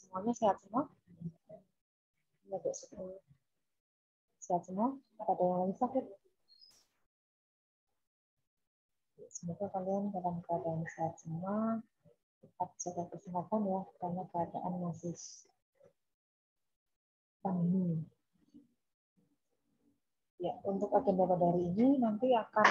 Semuanya sehat semua? Adik 10. Sehat semua? Ada yang lagi sakit? Semoga kalian dalam keadaan sehat semua. Tetap jaga kesehatan ya, karena keadaan masih pandemi. Ya, untuk agenda pada hari ini nanti akan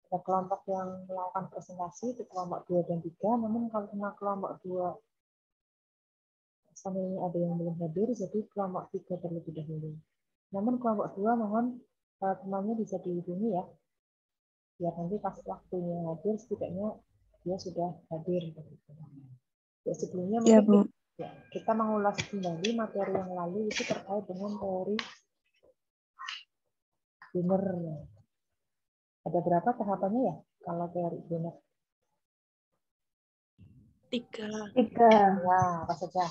ada kelompok yang melakukan presentasi di kelompok 2 dan 3, namun karena kelompok 2 sampai ini ada yang belum hadir, jadi kelompok 3 terlebih dahulu. Namun kelompok 2 mohon temannya bisa dihubungi ya, biar nanti pas waktunya hadir setidaknya dia sudah hadir. Ya, sebelumnya Ya, mungkin Bu. kita mengulas kembali materi yang lalu itu terkait dengan teori Brunner. Ada berapa tahapannya ya kalau teori Brunner? 3. Ya, apa saja?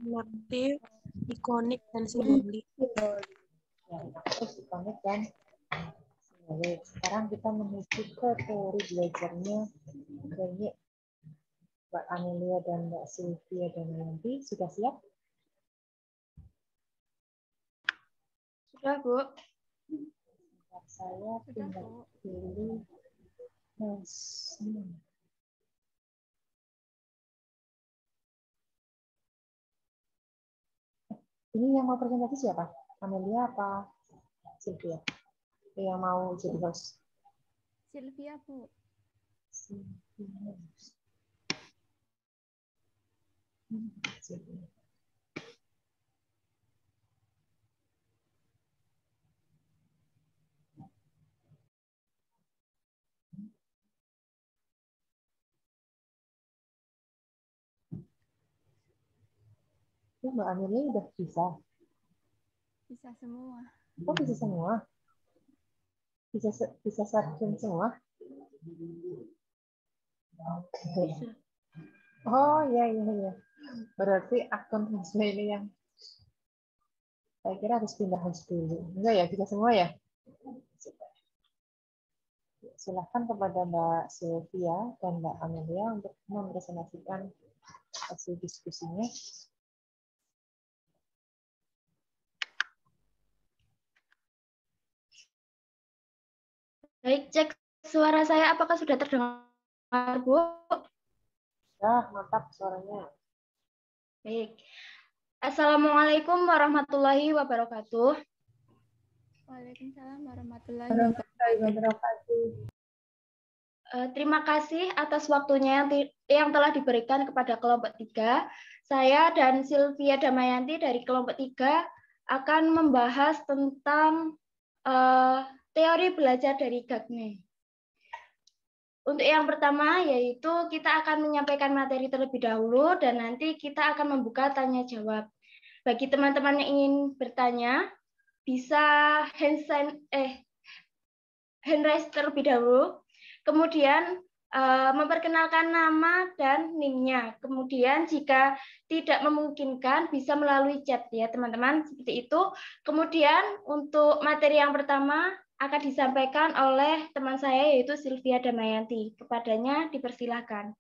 Induktif, ikonik, dan simbolik. Ya, terus ikonik dan simbolik. Sekarang kita menuju ke teori belajarnya dari Mbak Amelia dan Mbak Sylvia dan nanti sudah siap? Sudah, Bu. Saya tinggal pilih ini yang mau presentasi siapa? Amelia apa Sylvia? Yang mau jadi host? Sylvia, Bu. Sylvia. Sylvia. Mbak Amelia udah bisa? Bisa semua. Oh, bisa semua? Bisa sarjana semua? Oke. Oh, iya. Berarti akun Hasna ini yang saya kira harus pindah host dulu. Enggak ya, bisa semua ya? Silahkan kepada Mbak Sylvia dan Mbak Amelia untuk mempresentasikan hasil diskusinya. Baik, cek suara saya apakah sudah terdengar, Bu? Ya, mantap suaranya. Baik. Assalamualaikum warahmatullahi wabarakatuh. Waalaikumsalam warahmatullahi wabarakatuh. Terima kasih atas waktunya yang telah diberikan kepada kelompok 3. Saya dan Sylvia Damayanti dari kelompok 3 akan membahas tentang teori belajar dari Gagne. Untuk yang pertama yaitu kita akan menyampaikan materi terlebih dahulu dan nanti kita akan membuka tanya jawab. Bagi teman-teman yang ingin bertanya, bisa hand raise terlebih dahulu. Kemudian memperkenalkan nama dan NIM-nya. Kemudian jika tidak memungkinkan bisa melalui chat ya teman-teman, seperti itu. Kemudian untuk materi yang pertama akan disampaikan oleh teman saya yaitu Sylvia Damayanti. Kepadanya dipersilakan.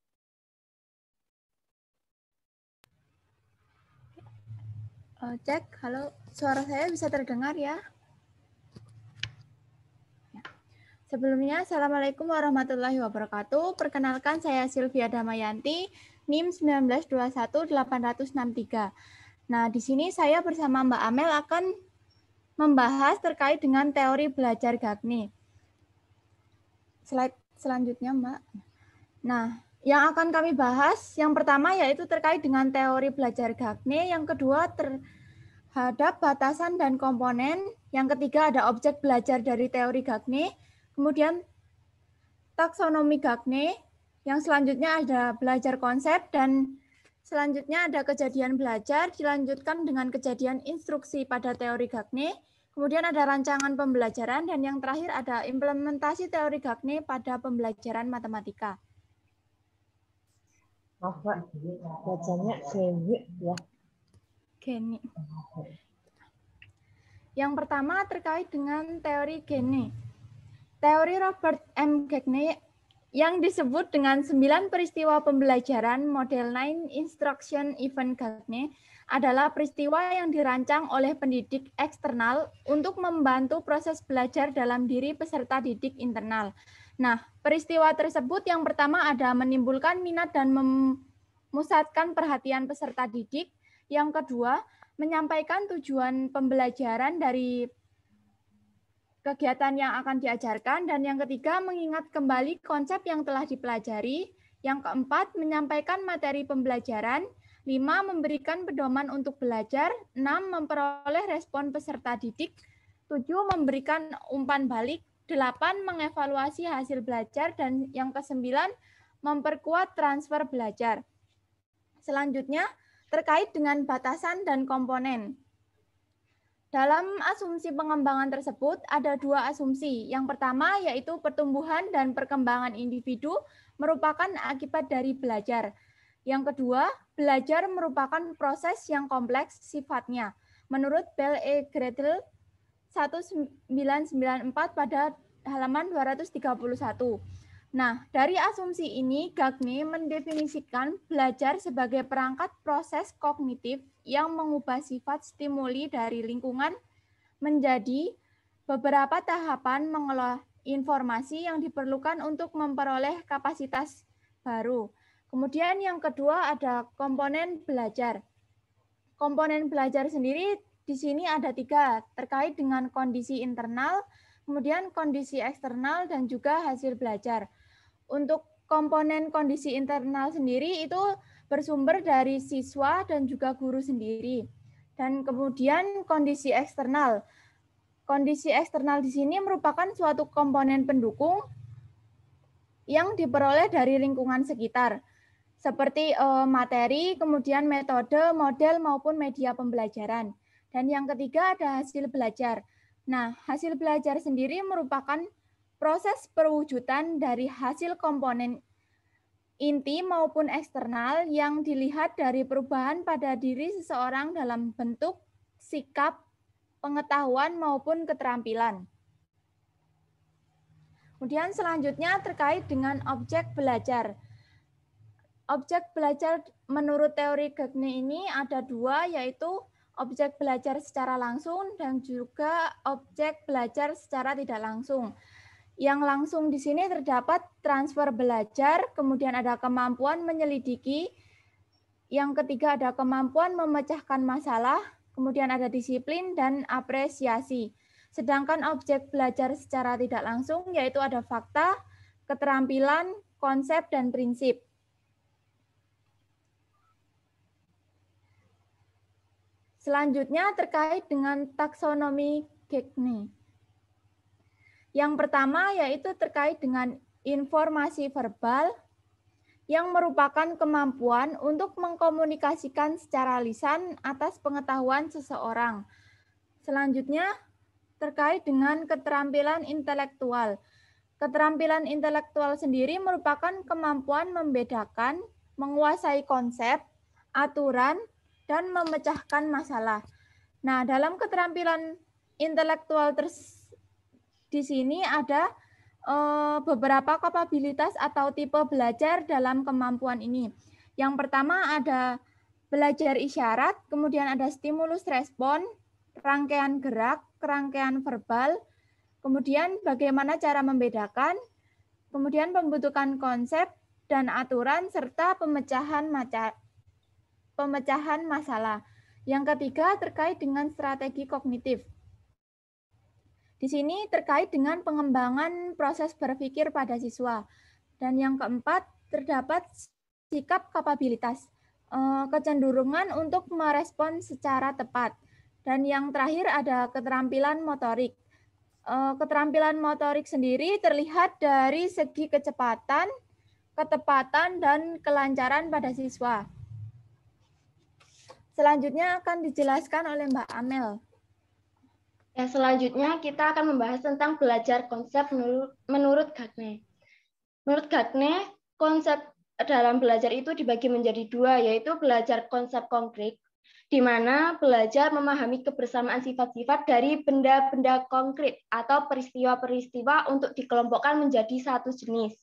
Cek, halo, suara saya bisa terdengar ya? Sebelumnya, Assalamualaikum warahmatullahi wabarakatuh. Perkenalkan, saya Sylvia Damayanti, NIM 1921863. Nah, di sini saya bersama Mbak Amel akan membahas terkait dengan teori belajar Gagne. Slide selanjutnya, Mbak. Nah, yang akan kami bahas, yang pertama yaitu terkait dengan teori belajar Gagne, yang kedua terhadap batasan dan komponen, yang ketiga ada objek belajar dari teori Gagne, kemudian taksonomi Gagne, yang selanjutnya ada belajar konsep, dan selanjutnya ada kejadian belajar, dilanjutkan dengan kejadian instruksi pada teori Gagne, kemudian ada rancangan pembelajaran, dan yang terakhir ada implementasi teori Gagne pada pembelajaran matematika. Oh, Pak, bacanya Gagne ya. Gagne. Yang pertama terkait dengan teori Gagne. Teori Robert M. Gagne yang disebut dengan 9 peristiwa pembelajaran model 9 Instruction Event Gagne adalah peristiwa yang dirancang oleh pendidik eksternal untuk membantu proses belajar dalam diri peserta didik internal. Nah, peristiwa tersebut yang pertama ada menimbulkan minat dan memusatkan perhatian peserta didik. Yang kedua, menyampaikan tujuan pembelajaran dari kegiatan yang akan diajarkan, dan yang ketiga mengingat kembali konsep yang telah dipelajari, yang keempat menyampaikan materi pembelajaran, 5 memberikan pedoman untuk belajar, 6 memperoleh respon peserta didik, 7 memberikan umpan balik, 8 mengevaluasi hasil belajar, dan yang ke-9 memperkuat transfer belajar. Selanjutnya terkait dengan batasan dan komponen. Dalam asumsi pengembangan tersebut ada 2 asumsi. Yang pertama yaitu pertumbuhan dan perkembangan individu merupakan akibat dari belajar. Yang kedua, belajar merupakan proses yang kompleks sifatnya. Menurut Bell E. Gretel 1994 pada halaman 231. Nah, dari asumsi ini, Gagne mendefinisikan belajar sebagai perangkat proses kognitif yang mengubah sifat stimuli dari lingkungan menjadi beberapa tahapan mengolah informasi yang diperlukan untuk memperoleh kapasitas baru. Kemudian yang kedua ada komponen belajar. Komponen belajar sendiri di sini ada 3, terkait dengan kondisi internal, kemudian kondisi eksternal, dan juga hasil belajar. Untuk komponen kondisi internal sendiri itu bersumber dari siswa dan juga guru sendiri. Dan kemudian kondisi eksternal. Kondisi eksternal di sini merupakan suatu komponen pendukung yang diperoleh dari lingkungan sekitar, seperti materi, kemudian metode, model, maupun media pembelajaran. Dan yang ketiga ada hasil belajar. Nah, hasil belajar sendiri merupakan proses perwujudan dari hasil komponen inti maupun eksternal yang dilihat dari perubahan pada diri seseorang dalam bentuk, sikap, pengetahuan, maupun keterampilan. Kemudian selanjutnya terkait dengan objek belajar. Objek belajar menurut teori Gagne ini ada 2, yaitu objek belajar secara langsung dan juga objek belajar secara tidak langsung. Yang langsung di sini terdapat transfer belajar, kemudian ada kemampuan menyelidiki, yang ketiga ada kemampuan memecahkan masalah, kemudian ada disiplin dan apresiasi. Sedangkan objek belajar secara tidak langsung yaitu ada fakta, keterampilan, konsep, dan prinsip. Selanjutnya terkait dengan taksonomi Gagne. Yang pertama yaitu terkait dengan informasi verbal yang merupakan kemampuan untuk mengkomunikasikan secara lisan atas pengetahuan seseorang. Selanjutnya terkait dengan keterampilan intelektual. Keterampilan intelektual sendiri merupakan kemampuan membedakan, menguasai konsep, aturan, dan memecahkan masalah. Nah, dalam keterampilan intelektual di sini ada beberapa kapabilitas atau tipe belajar dalam kemampuan ini. Yang pertama ada belajar isyarat, kemudian ada stimulus respon, rangkaian gerak, rangkaian verbal, kemudian bagaimana cara membedakan, kemudian pembentukan konsep dan aturan, serta pemecahan masalah. Yang ketiga terkait dengan strategi kognitif. Di sini terkait dengan pengembangan proses berpikir pada siswa. Dan yang keempat, terdapat sikap kapabilitas, kecenderungan untuk merespon secara tepat. Dan yang terakhir ada keterampilan motorik. Keterampilan motorik sendiri terlihat dari segi kecepatan, ketepatan, dan kelancaran pada siswa. Selanjutnya akan dijelaskan oleh Mbak Amel. Ya, selanjutnya kita akan membahas tentang belajar konsep menurut Gagne. Menurut Gagne, konsep dalam belajar itu dibagi menjadi 2, yaitu belajar konsep konkret, di mana belajar memahami kebersamaan sifat-sifat dari benda-benda konkret atau peristiwa-peristiwa untuk dikelompokkan menjadi satu jenis.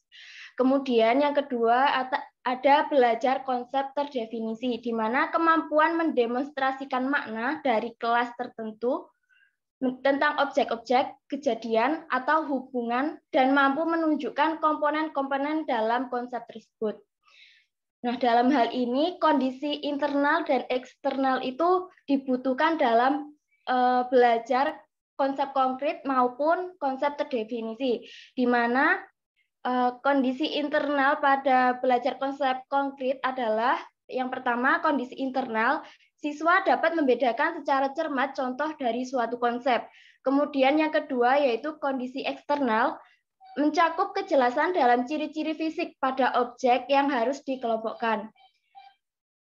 Kemudian yang kedua ada belajar konsep terdefinisi, di mana kemampuan mendemonstrasikan makna dari kelas tertentu tentang objek-objek, kejadian, atau hubungan, dan mampu menunjukkan komponen-komponen dalam konsep tersebut. Nah, dalam hal ini, kondisi internal dan eksternal itu dibutuhkan dalam belajar konsep konkret maupun konsep terdefinisi, di mana kondisi internal pada belajar konsep konkret adalah yang pertama, kondisi internal, siswa dapat membedakan secara cermat contoh dari suatu konsep. Kemudian yang kedua yaitu kondisi eksternal, mencakup kejelasan dalam ciri-ciri fisik pada objek yang harus dikelompokkan.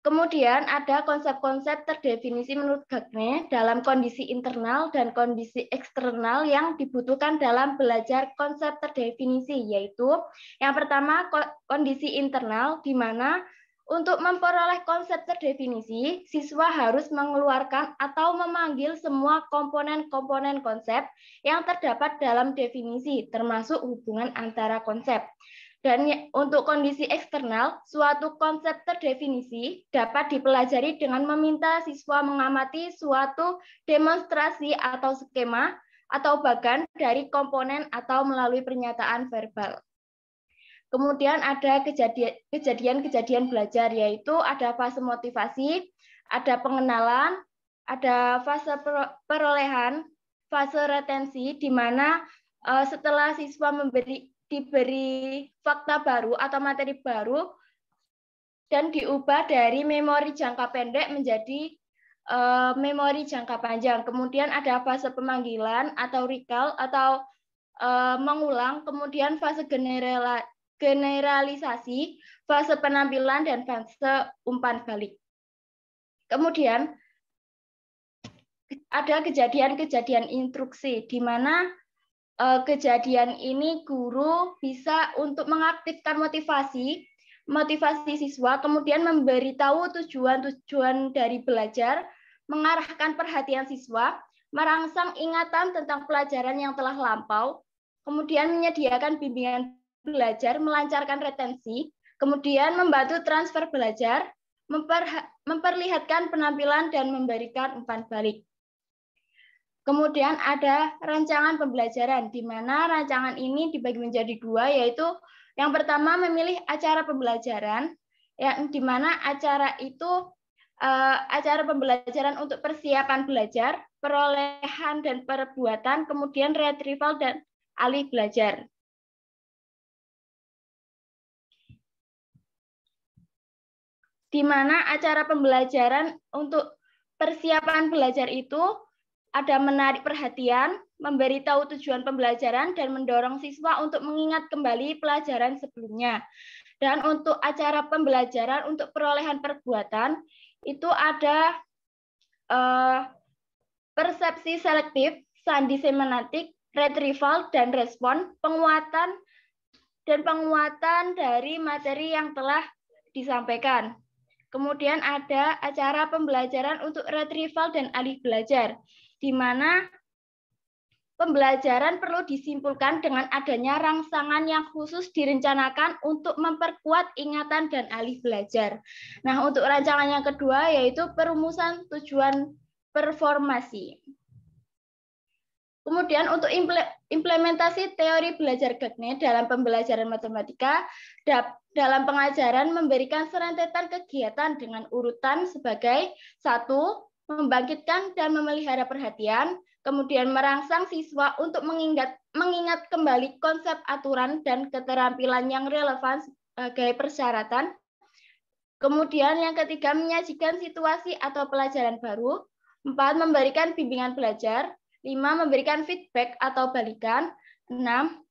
Kemudian ada konsep-konsep terdefinisi menurut Gagne dalam kondisi internal dan kondisi eksternal yang dibutuhkan dalam belajar konsep terdefinisi, yaitu yang pertama kondisi internal, di mana untuk memperoleh konsep terdefinisi, siswa harus mengeluarkan atau memanggil semua komponen-komponen konsep yang terdapat dalam definisi, termasuk hubungan antara konsep. Dan untuk kondisi eksternal, suatu konsep terdefinisi dapat dipelajari dengan meminta siswa mengamati suatu demonstrasi atau skema, atau bahkan dari komponen atau melalui pernyataan verbal. Kemudian ada kejadian-kejadian belajar, yaitu ada fase motivasi, ada pengenalan, ada fase perolehan, fase retensi, di mana setelah siswa diberi fakta baru atau materi baru dan diubah dari memori jangka pendek menjadi memori jangka panjang. Kemudian ada fase pemanggilan atau recall atau mengulang, kemudian fase generalisasi, fase penampilan, dan fase umpan balik. Kemudian ada kejadian-kejadian instruksi, di mana kejadian ini guru bisa untuk mengaktifkan motivasi siswa, kemudian memberitahu tujuan-tujuan dari belajar, mengarahkan perhatian siswa, merangsang ingatan tentang pelajaran yang telah lampau, kemudian menyediakan bimbingan belajar, melancarkan retensi, kemudian membantu transfer belajar, memperlihatkan penampilan, dan memberikan umpan balik. Kemudian ada rancangan pembelajaran, di mana rancangan ini dibagi menjadi dua, yaitu yang pertama memilih acara pembelajaran, yang di mana acara itu acara pembelajaran untuk persiapan belajar, perolehan dan perbuatan, kemudian retrieval dan alih belajar. Di mana acara pembelajaran untuk persiapan belajar itu ada menarik perhatian, memberitahu tujuan pembelajaran, dan mendorong siswa untuk mengingat kembali pelajaran sebelumnya. Dan untuk acara pembelajaran untuk perolehan perbuatan, itu ada persepsi selektif, sandi semantik, retrieval, dan respon, penguatan dari materi yang telah disampaikan. Kemudian ada acara pembelajaran untuk retrieval dan alih belajar, di mana pembelajaran perlu disimpulkan dengan adanya rangsangan yang khusus direncanakan untuk memperkuat ingatan dan alih belajar. Nah, untuk rancangan yang kedua yaitu perumusan tujuan performasi. Kemudian untuk implementasi teori belajar Gagne dalam pembelajaran matematika, dalam pengajaran memberikan serentetan kegiatan dengan urutan sebagai 1. Membangkitkan dan memelihara perhatian, kemudian merangsang siswa untuk mengingat kembali konsep aturan dan keterampilan yang relevan sebagai persyaratan. Kemudian yang ketiga, menyajikan situasi atau pelajaran baru. 4. Memberikan bimbingan belajar. 5. Memberikan feedback atau balikan. 6.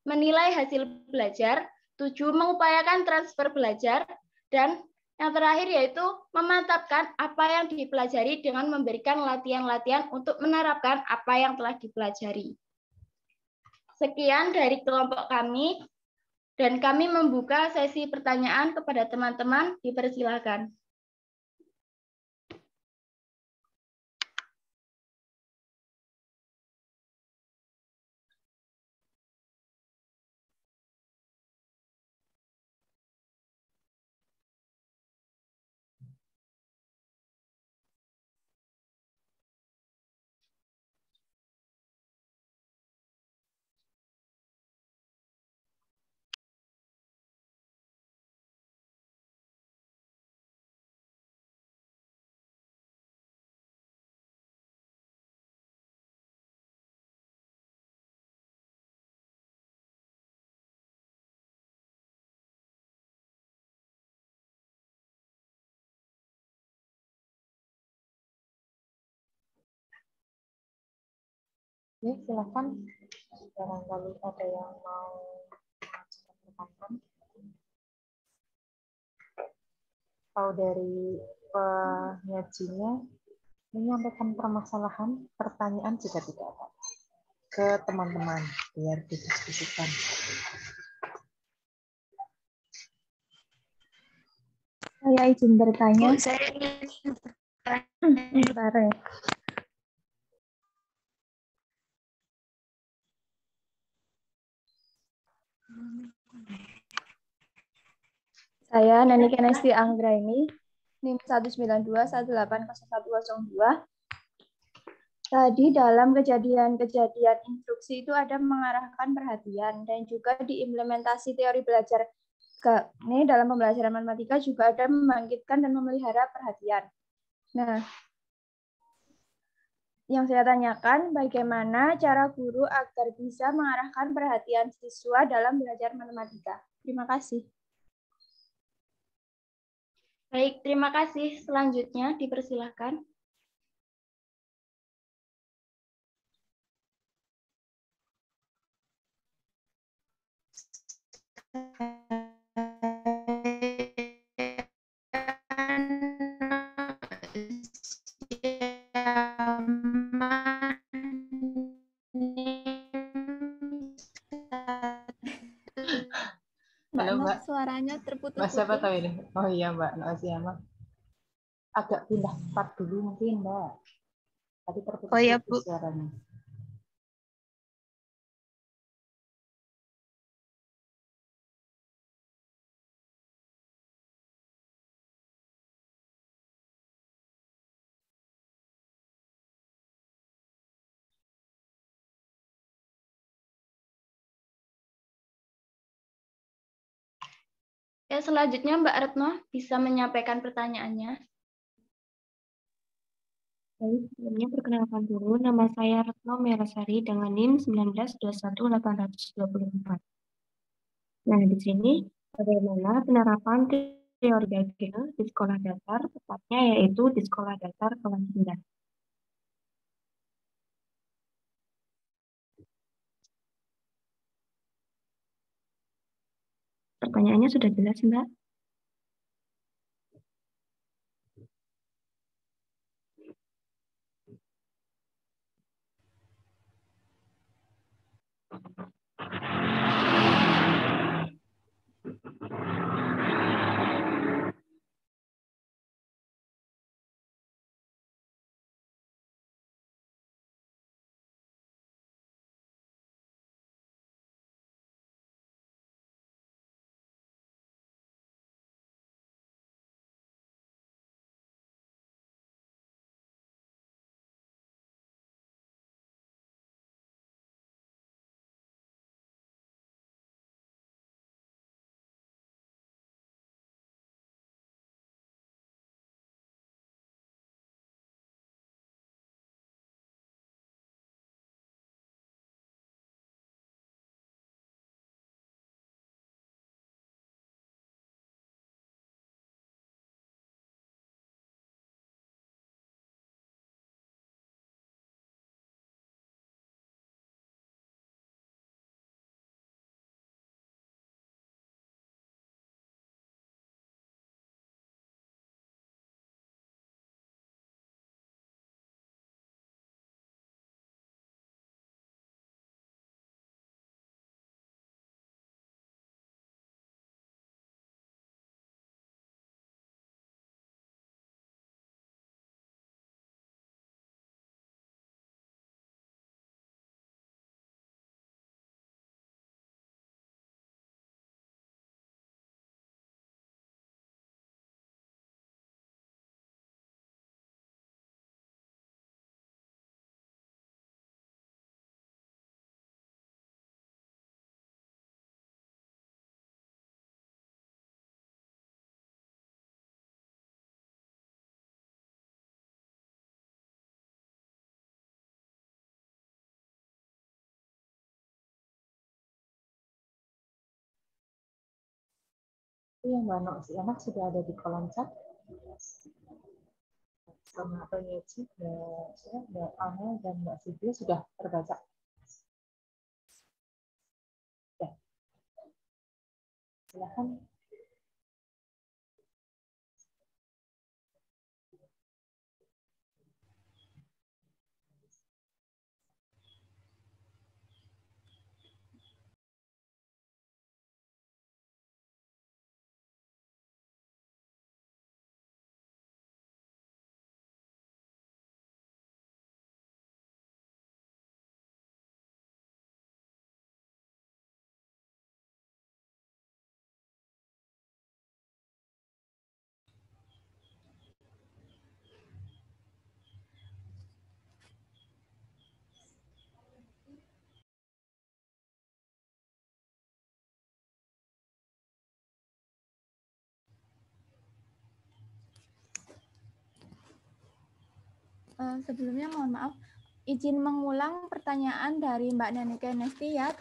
Menilai hasil belajar. 7. Mengupayakan transfer belajar. Dan yang terakhir yaitu memantapkan apa yang dipelajari dengan memberikan latihan-latihan untuk menerapkan apa yang telah dipelajari. Sekian dari kelompok kami, dan kami membuka sesi pertanyaan kepada teman-teman. Dipersilakan. Ya, silakan. Barangkali ada yang mau mengajukan pertanyaan. Atau dari penyajinya menyampaikan permasalahan, pertanyaan jika tidak ada ke teman-teman biar didiskusikan. Saya izin bertanya. Bu, saya ingin Sebentar ya. Saya Nani Kenesti Anggraini, NIM 192180102. Tadi dalam kejadian-kejadian instruksi itu ada mengarahkan perhatian dan juga diimplementasi teori belajar ini dalam pembelajaran matematika juga ada membangkitkan dan memelihara perhatian. Nah, yang saya tanyakan bagaimana cara guru agar bisa mengarahkan perhatian siswa dalam belajar matematika. Terima kasih. Baik, terima kasih. Selanjutnya dipersilahkan. Halo, Mbak. Suaranya terputus-putus. Mbak siapa tahu ini? Oh iya, Mbak Noasiama. Agak pindah tempat dulu mungkin, Mbak. Tadi terputus-putus Oh iya, Bu. suaranya. Ya, selanjutnya Mbak Retno bisa menyampaikan pertanyaannya. Baik, sebelumnya perkenalkan dulu, nama saya Retno Merasari dengan NIM 1921824. Nah, di sini bagaimana penerapan teori Gagel di sekolah dasar, tepatnya yaitu di sekolah dasar kelas 9. Pertanyaannya sudah jelas, Mbak? Iya, Mbak Nok, si anak sudah ada di kolom chat. Sama penyaji, Mbak Ana dan Mbak Sibia sudah terbaca. Silakan. Sebelumnya mohon maaf, izin mengulang pertanyaan dari Mbak Neni Kenesti ya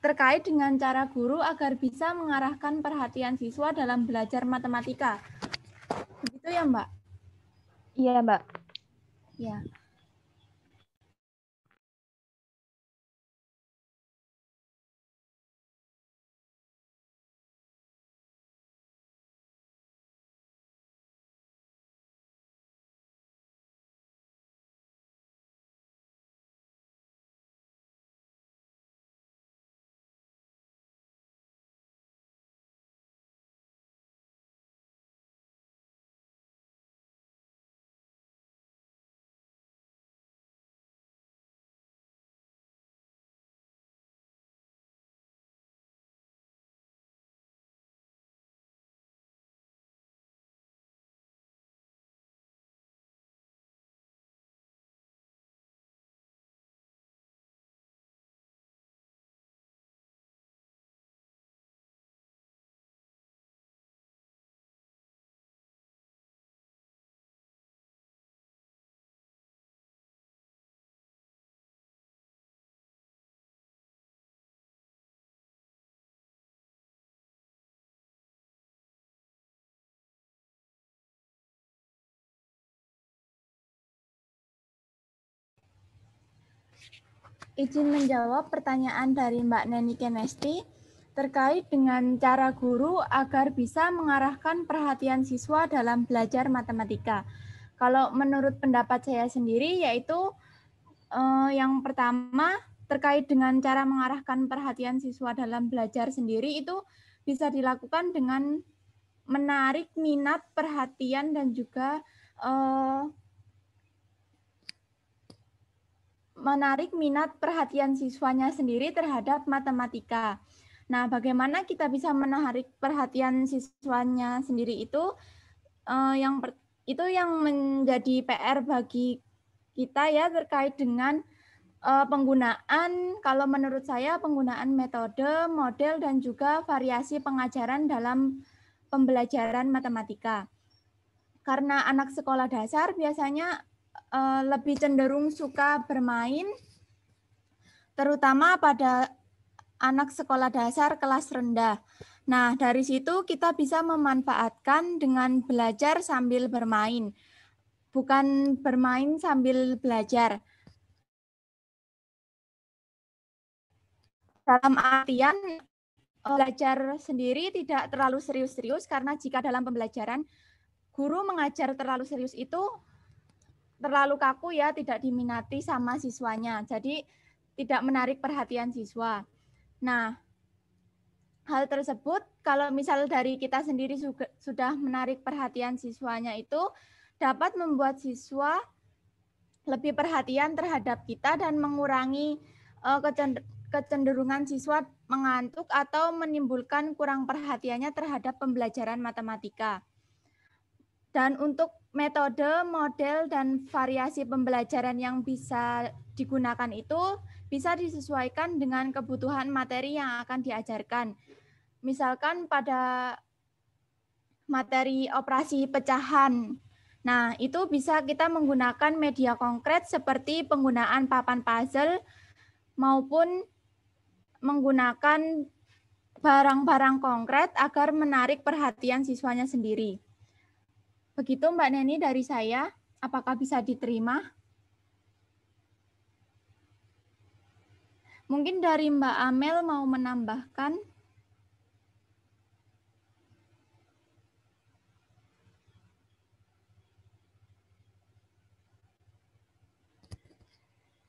terkait dengan cara guru agar bisa mengarahkan perhatian siswa dalam belajar matematika. Begitu ya, Mbak? Iya, Mbak. Ya. Izin menjawab pertanyaan dari Mbak Neni Kenesti terkait dengan cara guru agar bisa mengarahkan perhatian siswa dalam belajar matematika. Kalau menurut pendapat saya sendiri yaitu yang pertama terkait dengan cara mengarahkan perhatian siswa dalam belajar sendiri itu bisa dilakukan dengan menarik minat, perhatian dan juga menarik minat perhatian siswanya sendiri terhadap matematika. Nah, bagaimana kita bisa menarik perhatian siswanya sendiri itu yang menjadi PR bagi kita ya terkait dengan penggunaan, kalau menurut saya penggunaan metode, model dan juga variasi pengajaran dalam pembelajaran matematika. Karena anak sekolah dasar biasanya lebih cenderung suka bermain, terutama pada anak sekolah dasar kelas rendah. Nah, dari situ kita bisa memanfaatkan dengan belajar sambil bermain, bukan bermain sambil belajar. Dalam artian, belajar sendiri tidak terlalu serius-serius, karena jika dalam pembelajaran guru mengajar terlalu serius itu terlalu kaku ya, tidak diminati sama siswanya. Jadi tidak menarik perhatian siswa. Nah, hal tersebut kalau misal dari kita sendiri sudah menarik perhatian siswanya itu dapat membuat siswa lebih perhatian terhadap kita dan mengurangi kecenderungan siswa mengantuk atau menimbulkan kurang perhatiannya terhadap pembelajaran matematika. Dan untuk metode, model, dan variasi pembelajaran yang bisa digunakan itu bisa disesuaikan dengan kebutuhan materi yang akan diajarkan. Misalkan pada materi operasi pecahan, nah itu bisa kita menggunakan media konkret seperti penggunaan papan puzzle maupun menggunakan barang-barang konkret agar menarik perhatian siswanya sendiri. Begitu Mbak Neni dari saya, apakah bisa diterima? Mungkin dari Mbak Amel mau menambahkan?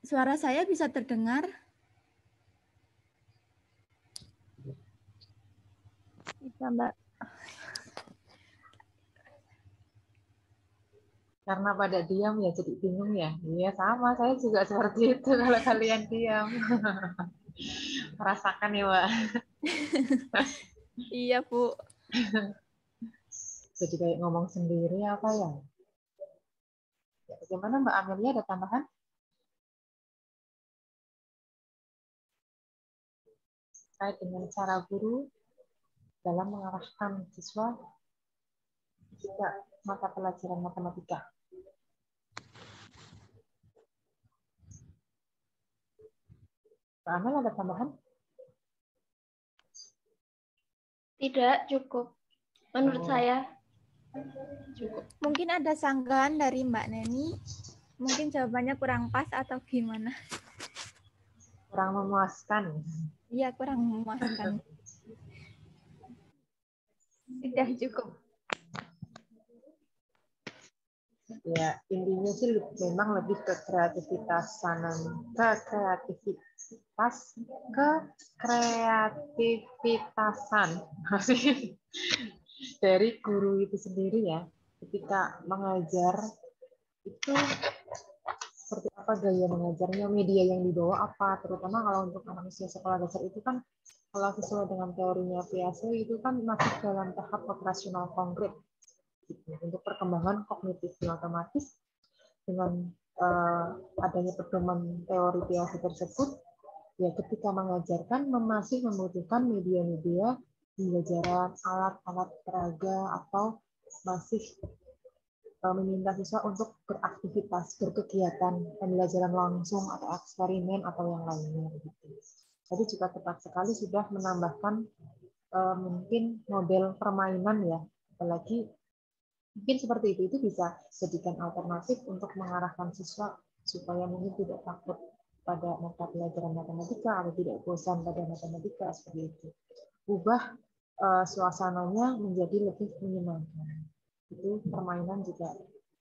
Suara saya bisa terdengar? Bisa, Mbak. Karena pada diam ya jadi bingung ya. Iya sama, saya juga seperti itu kalau kalian diam. Merasakan ya, Mbak. Iya, Bu. Jadi kayak ngomong sendiri apa ya? Ya, bagaimana Mbak Amelia, ada tambahan? Terkait dengan cara guru dalam mengarahkan siswa juga mata pelajaran matematika. Mbak Amel ada tambahan? Tidak, cukup. Menurut saya cukup. Mungkin ada sanggahan dari Mbak Neni. Mungkin jawabannya kurang pas atau gimana? Kurang memuaskan. Iya, kurang memuaskan. Sudah cukup. Ya, intinya sih memang lebih ke kreativitasan, kreativitasan dari guru itu sendiri ya. Ketika mengajar itu seperti apa gaya mengajarnya, media yang dibawa apa, terutama kalau untuk anak usia sekolah dasar itu kan kalau sesuai dengan teorinya Piaget itu kan masih dalam tahap operasional konkret. Untuk perkembangan kognitifnya otomatis dengan adanya pedoman teori Piaget tersebut, ya ketika mengajarkan masih membutuhkan media-media pembelajaran, alat-alat peraga, atau masih meminta siswa untuk beraktivitas, berkegiatan, pembelajaran langsung atau eksperimen atau yang lainnya. Jadi juga tepat sekali sudah menambahkan mungkin model permainan ya, apalagi mungkin seperti itu bisa jadikan alternatif untuk mengarahkan siswa supaya mungkin tidak takut pada mata pelajaran matematika atau tidak bosan pada matematika seperti itu. Ubah suasananya menjadi lebih menyenangkan. Itu permainan juga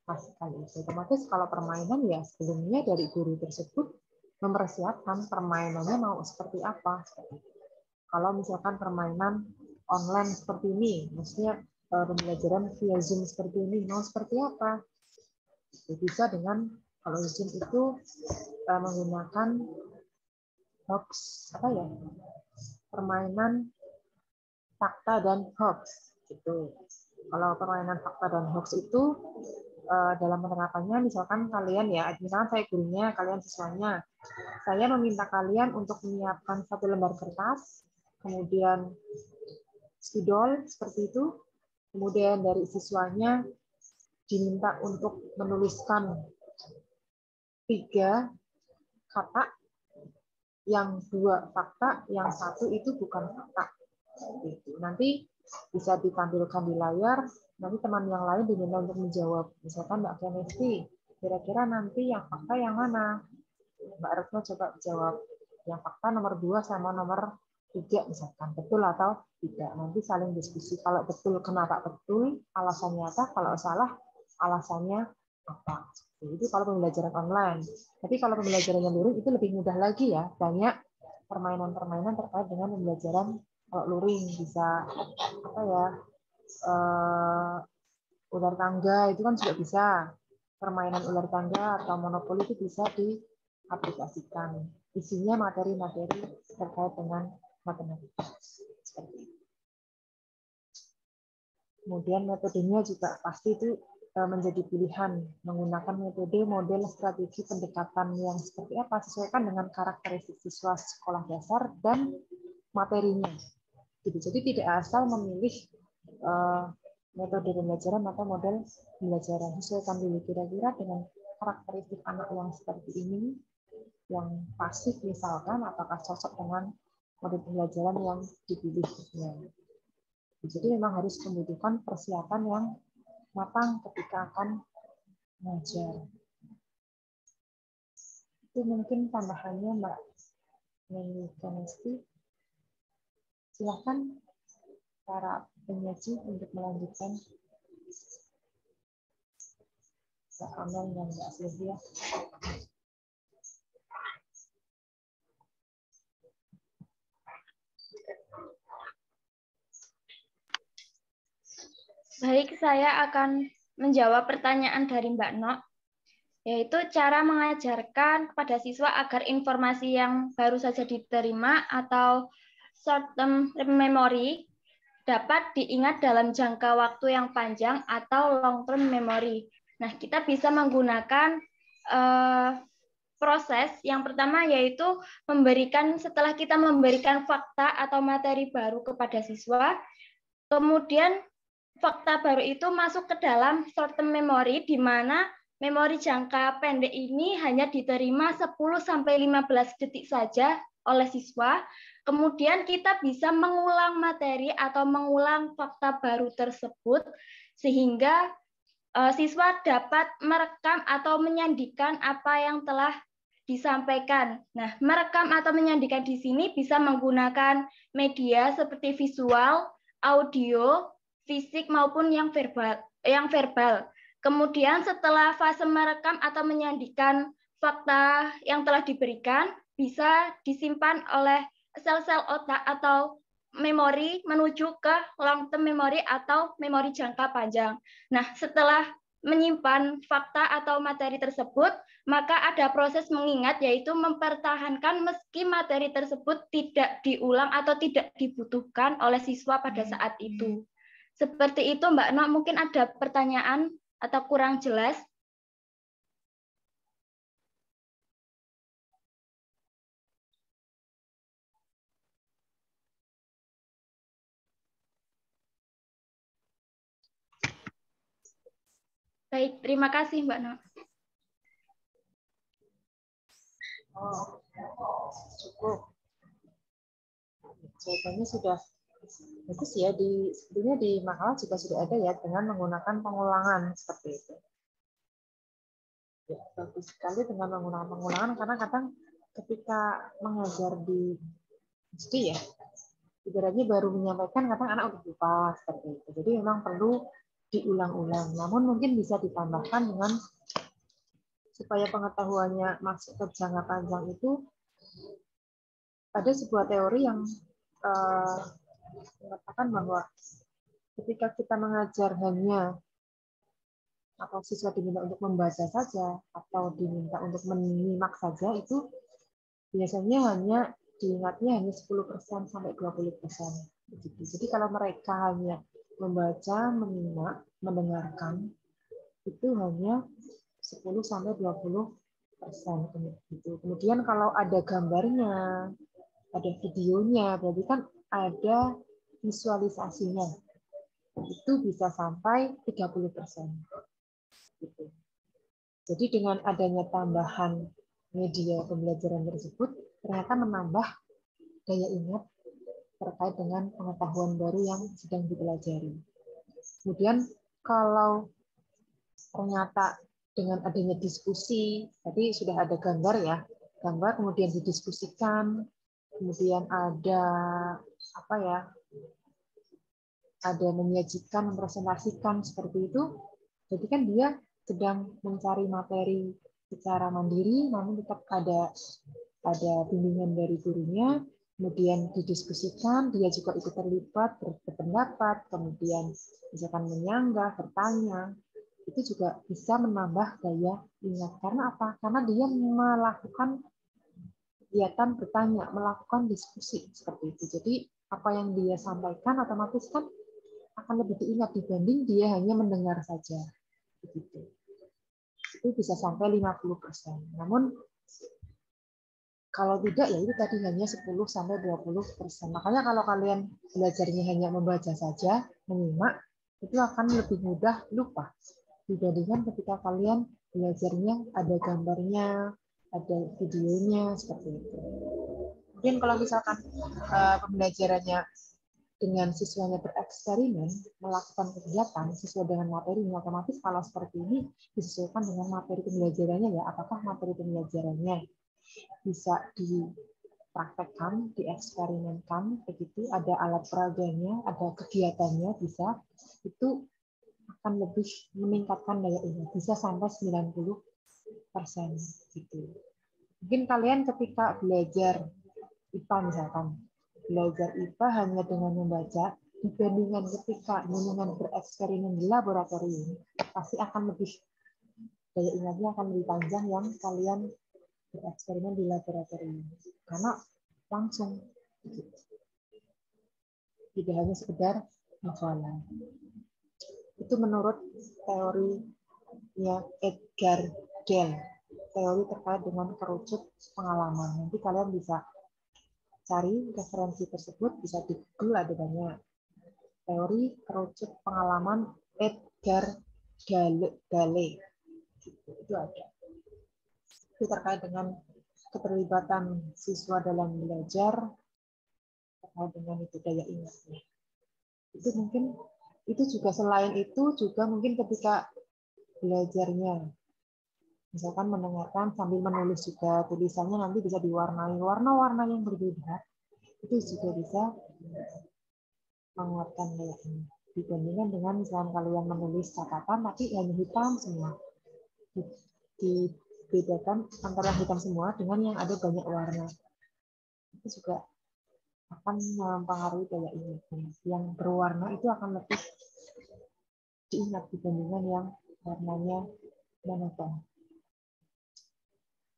pas sekali. Otomatis kalau permainan ya sebelumnya dari guru tersebut mempersiapkan permainannya mau seperti apa. Kalau misalkan permainan online seperti ini, maksudnya pembelajaran via Zoom seperti ini, mau seperti apa? Bisa dengan kalau Zoom itu menggunakan hoax apa ya? Permainan fakta dan hoax gitu. Kalau permainan fakta dan hoax itu dalam penerapannya misalkan kalian ya, misalkan saya gurunya, kalian siswanya. Saya meminta kalian untuk menyiapkan satu lembar kertas, kemudian spidol seperti itu. Kemudian dari siswanya diminta untuk menuliskan 3 kata, yang 2 fakta, yang 1 itu bukan fakta. Nanti bisa ditampilkan di layar, nanti teman yang lain diminta untuk menjawab. Misalkan Mbak Kemesti, kira-kira nanti yang fakta yang mana? Mbak Retno coba jawab. Yang fakta nomor 2 sama nomor 3 misalkan. Betul atau tidak? Nanti saling diskusi. Kalau betul, kenapa betul? Alasannya apa? Kalau salah, alasannya apa? Itu kalau pembelajaran online. Tapi kalau pembelajaran yang luring itu lebih mudah lagi ya. Banyak permainan-permainan terkait dengan pembelajaran kalau luring. Bisa apa ya? Ular tangga itu kan juga bisa. Permainan ular tangga atau monopoli itu bisa diaplikasikan. Isinya materi-materi terkait dengan matematika. Seperti itu. Kemudian metodenya juga pasti itu menjadi pilihan, menggunakan metode, model, strategi pendekatan yang seperti apa, sesuaikan dengan karakteristik siswa sekolah dasar dan materinya. Jadi tidak asal memilih metode pembelajaran atau model pembelajaran, sesuaikan dulu kira-kira dengan karakteristik anak yang seperti ini, yang pasif misalkan, apakah cocok dengan model pembelajaran yang dipilih. Jadi memang harus membutuhkan persiapan yang matang ketika akan mengajar. Itu mungkin tambahannya Mbak Neni Kemesti. Silahkan para penyaji untuk melanjutkan. Mbak Amel dan Mbak Sylvia. Baik, saya akan menjawab pertanyaan dari Mbak Nok, yaitu cara mengajarkan kepada siswa agar informasi yang baru saja diterima atau short term memory dapat diingat dalam jangka waktu yang panjang atau long term memory. Nah, kita bisa menggunakan proses yang pertama, yaitu setelah kita memberikan fakta atau materi baru kepada siswa, kemudian fakta baru itu masuk ke dalam short term memory, di mana memori jangka pendek ini hanya diterima 10-15 detik saja oleh siswa. Kemudian kita bisa mengulang materi atau mengulang fakta baru tersebut, sehingga siswa dapat merekam atau menyandikan apa yang telah disampaikan. Nah, merekam atau menyandikan di sini bisa menggunakan media seperti visual, audio, fisik maupun yang verbal. Kemudian setelah fase merekam atau menyandikan fakta yang telah diberikan, bisa disimpan oleh sel-sel otak atau memori menuju ke long term memory atau memori jangka panjang. Nah, setelah menyimpan fakta atau materi tersebut, maka ada proses mengingat, yaitu mempertahankan meski materi tersebut tidak diulang atau tidak dibutuhkan oleh siswa pada saat itu. Seperti itu, Mbak Nok. Mungkin ada pertanyaan atau kurang jelas? Baik, terima kasih Mbak Nok. Cukup. Jawabannya sudah bagus ya. Sebetulnya di makalah juga sudah ada ya, dengan menggunakan pengulangan seperti itu. Ya, bagus sekali dengan menggunakan pengulangan, karena kadang ketika mengajar di SD ya, ibaratnya baru menyampaikan, kadang anak udah lupa seperti itu. Jadi memang perlu diulang-ulang. Namun mungkin bisa ditambahkan dengan supaya pengetahuannya masuk ke jangka panjang itu, ada sebuah teori yang mengatakan bahwa ketika kita mengajar hanya atau siswa diminta untuk membaca saja atau diminta untuk menyimak saja, itu biasanya hanya diingatnya hanya 10% sampai 20%. Begitu. Jadi kalau mereka hanya membaca, menyimak, mendengarkan, itu hanya 10 sampai 20%. Kemudian kalau ada gambarnya, ada videonya, berarti kan ada visualisasinya. Itu bisa sampai 30%. Gitu. Jadi dengan adanya tambahan media pembelajaran tersebut, ternyata menambah daya ingat terkait dengan pengetahuan baru yang sedang dipelajari. Kemudian kalau ternyata dengan adanya diskusi, tadi sudah ada gambar ya, gambar kemudian didiskusikan, kemudian ada apa ya, ada menyajikan, mempresentasikan seperti itu, jadi kan dia sedang mencari materi secara mandiri, namun tetap ada bimbingan dari gurunya, kemudian didiskusikan, dia juga ikut terlibat, berpendapat, kemudian misalkan menyanggah, bertanya, itu juga bisa menambah daya ingat. Karena apa? Karena dia melakukan kegiatan bertanya, melakukan diskusi seperti itu. Jadi apa yang dia sampaikan otomatis kan akan lebih diingat dibanding dia hanya mendengar saja. Begitu. Itu bisa sampai 50%. Namun kalau tidak ya itu tadi hanya 10 sampai 20%. Makanya kalau kalian belajarnya hanya membaca saja, menyimak, itu akan lebih mudah lupa dibandingkan ketika kalian belajarnya ada gambarnya, ada videonya seperti itu. Mungkin kalau misalkan pembelajarannya dengan siswanya bereksperimen, melakukan kegiatan sesuai dengan materi, otomatis kalau seperti ini disesuaikan dengan materi pembelajarannya ya. Apakah materi pembelajarannya bisa dipraktekkan, dieksperimenkan, begitu, ada alat peraganya, ada kegiatannya, bisa, itu akan lebih meningkatkan daya ingat, bisa sampai 90%. Gitu. Mungkin kalian ketika belajar IPA misalkan, belajar IPA hanya dengan membaca, dibandingkan ketika dengan bereksperimen di laboratorium, pasti akan lebih, daya ingatnya akan lebih panjang yang kalian bereksperimen di laboratorium. Karena langsung, tidak hanya sekedar hafalan. Itu menurut teorinya Edgar Dell, teori terkait dengan kerucut pengalaman. Nanti kalian bisa cari referensi tersebut, bisa di Google, ada banyak. Teori kerucut pengalaman Edgar Dale. Itu ada. Itu terkait dengan keterlibatan siswa dalam belajar, terkait dengan itu daya ingatnya. Itu mungkin, itu juga selain itu juga mungkin ketika belajarnya, misalkan mendengarkan sambil menulis juga, tulisannya nanti bisa diwarnai warna-warna yang berbeda, itu juga bisa menguatkan daya ingat. Dibandingkan dengan misalkan kalian menulis catatan tapi hanya hitam semua, dibedakan antara hitam semua dengan yang ada banyak warna, itu juga akan mempengaruhi daya ingatnya. Yang berwarna itu akan lebih diingat dibandingkan yang warnanya monoton.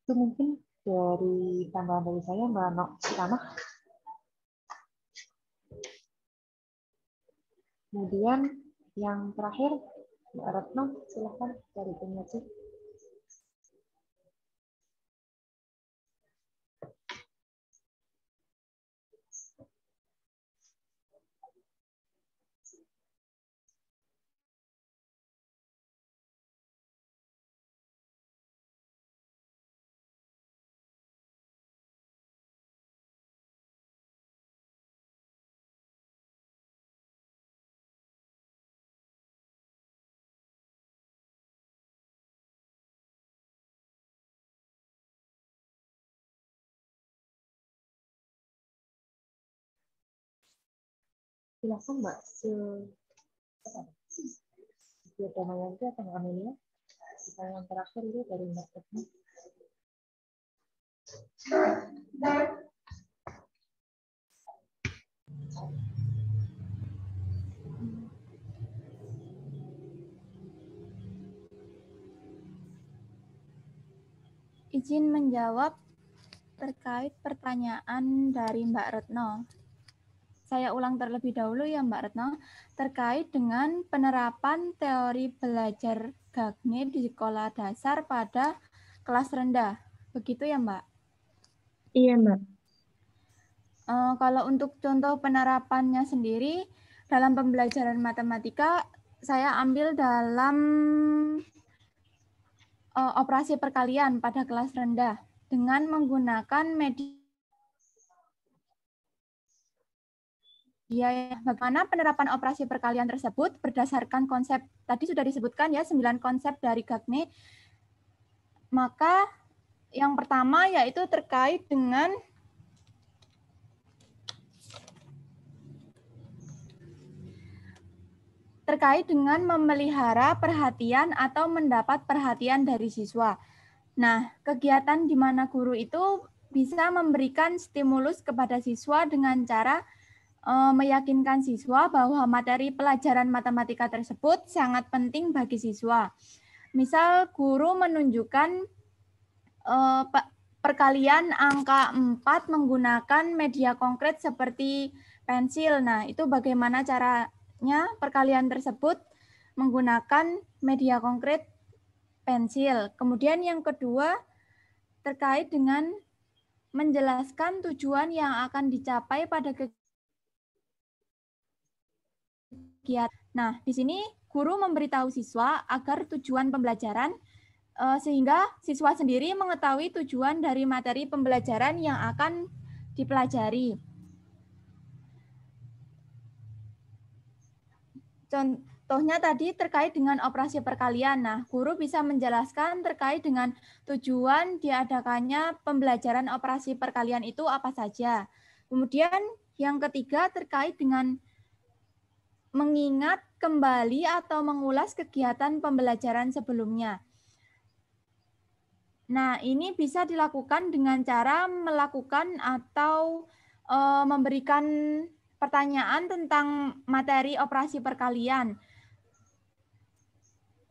Itu mungkin dari tambahan dari saya, Mbak Nok. Kemudian yang terakhir, Mbak Retno, silakan dari penyaji. Silakan Mbak, Damayanti atau Mbak Amelia. Yang terakhir itu dari Mbak Retno. Izin menjawab terkait pertanyaan dari Mbak Retno. Saya ulang terlebih dahulu ya Mbak Retno, terkait dengan penerapan teori belajar Gagne di sekolah dasar pada kelas rendah. Begitu ya Mbak? Iya Mbak. Kalau untuk contoh penerapannya sendiri, dalam pembelajaran matematika, saya ambil dalam operasi perkalian pada kelas rendah dengan menggunakan media. Bagaimana penerapan operasi perkalian tersebut berdasarkan konsep, tadi sudah disebutkan ya, 9 konsep dari Gagne. Maka yang pertama yaitu terkait dengan memelihara perhatian atau mendapat perhatian dari siswa. Nah, kegiatan di mana guru itu bisa memberikan stimulus kepada siswa dengan cara meyakinkan siswa bahwa materi pelajaran matematika tersebut sangat penting bagi siswa. Misal guru menunjukkan perkalian angka 4 menggunakan media konkret seperti pensil. Nah, itu bagaimana caranya perkalian tersebut menggunakan media konkret pensil. Kemudian yang kedua terkait dengan menjelaskan tujuan yang akan dicapai pada kegiatan. Nah, di sini guru memberitahu siswa agar tujuan pembelajaran sehingga siswa sendiri mengetahui tujuan dari materi pembelajaran yang akan dipelajari. Contohnya tadi terkait dengan operasi perkalian. Nah, guru bisa menjelaskan terkait dengan tujuan diadakannya pembelajaran operasi perkalian itu apa saja. Kemudian yang ketiga terkait dengan mengingat kembali atau mengulas kegiatan pembelajaran sebelumnya. Nah, ini bisa dilakukan dengan cara melakukan atau memberikan pertanyaan tentang materi operasi perkalian.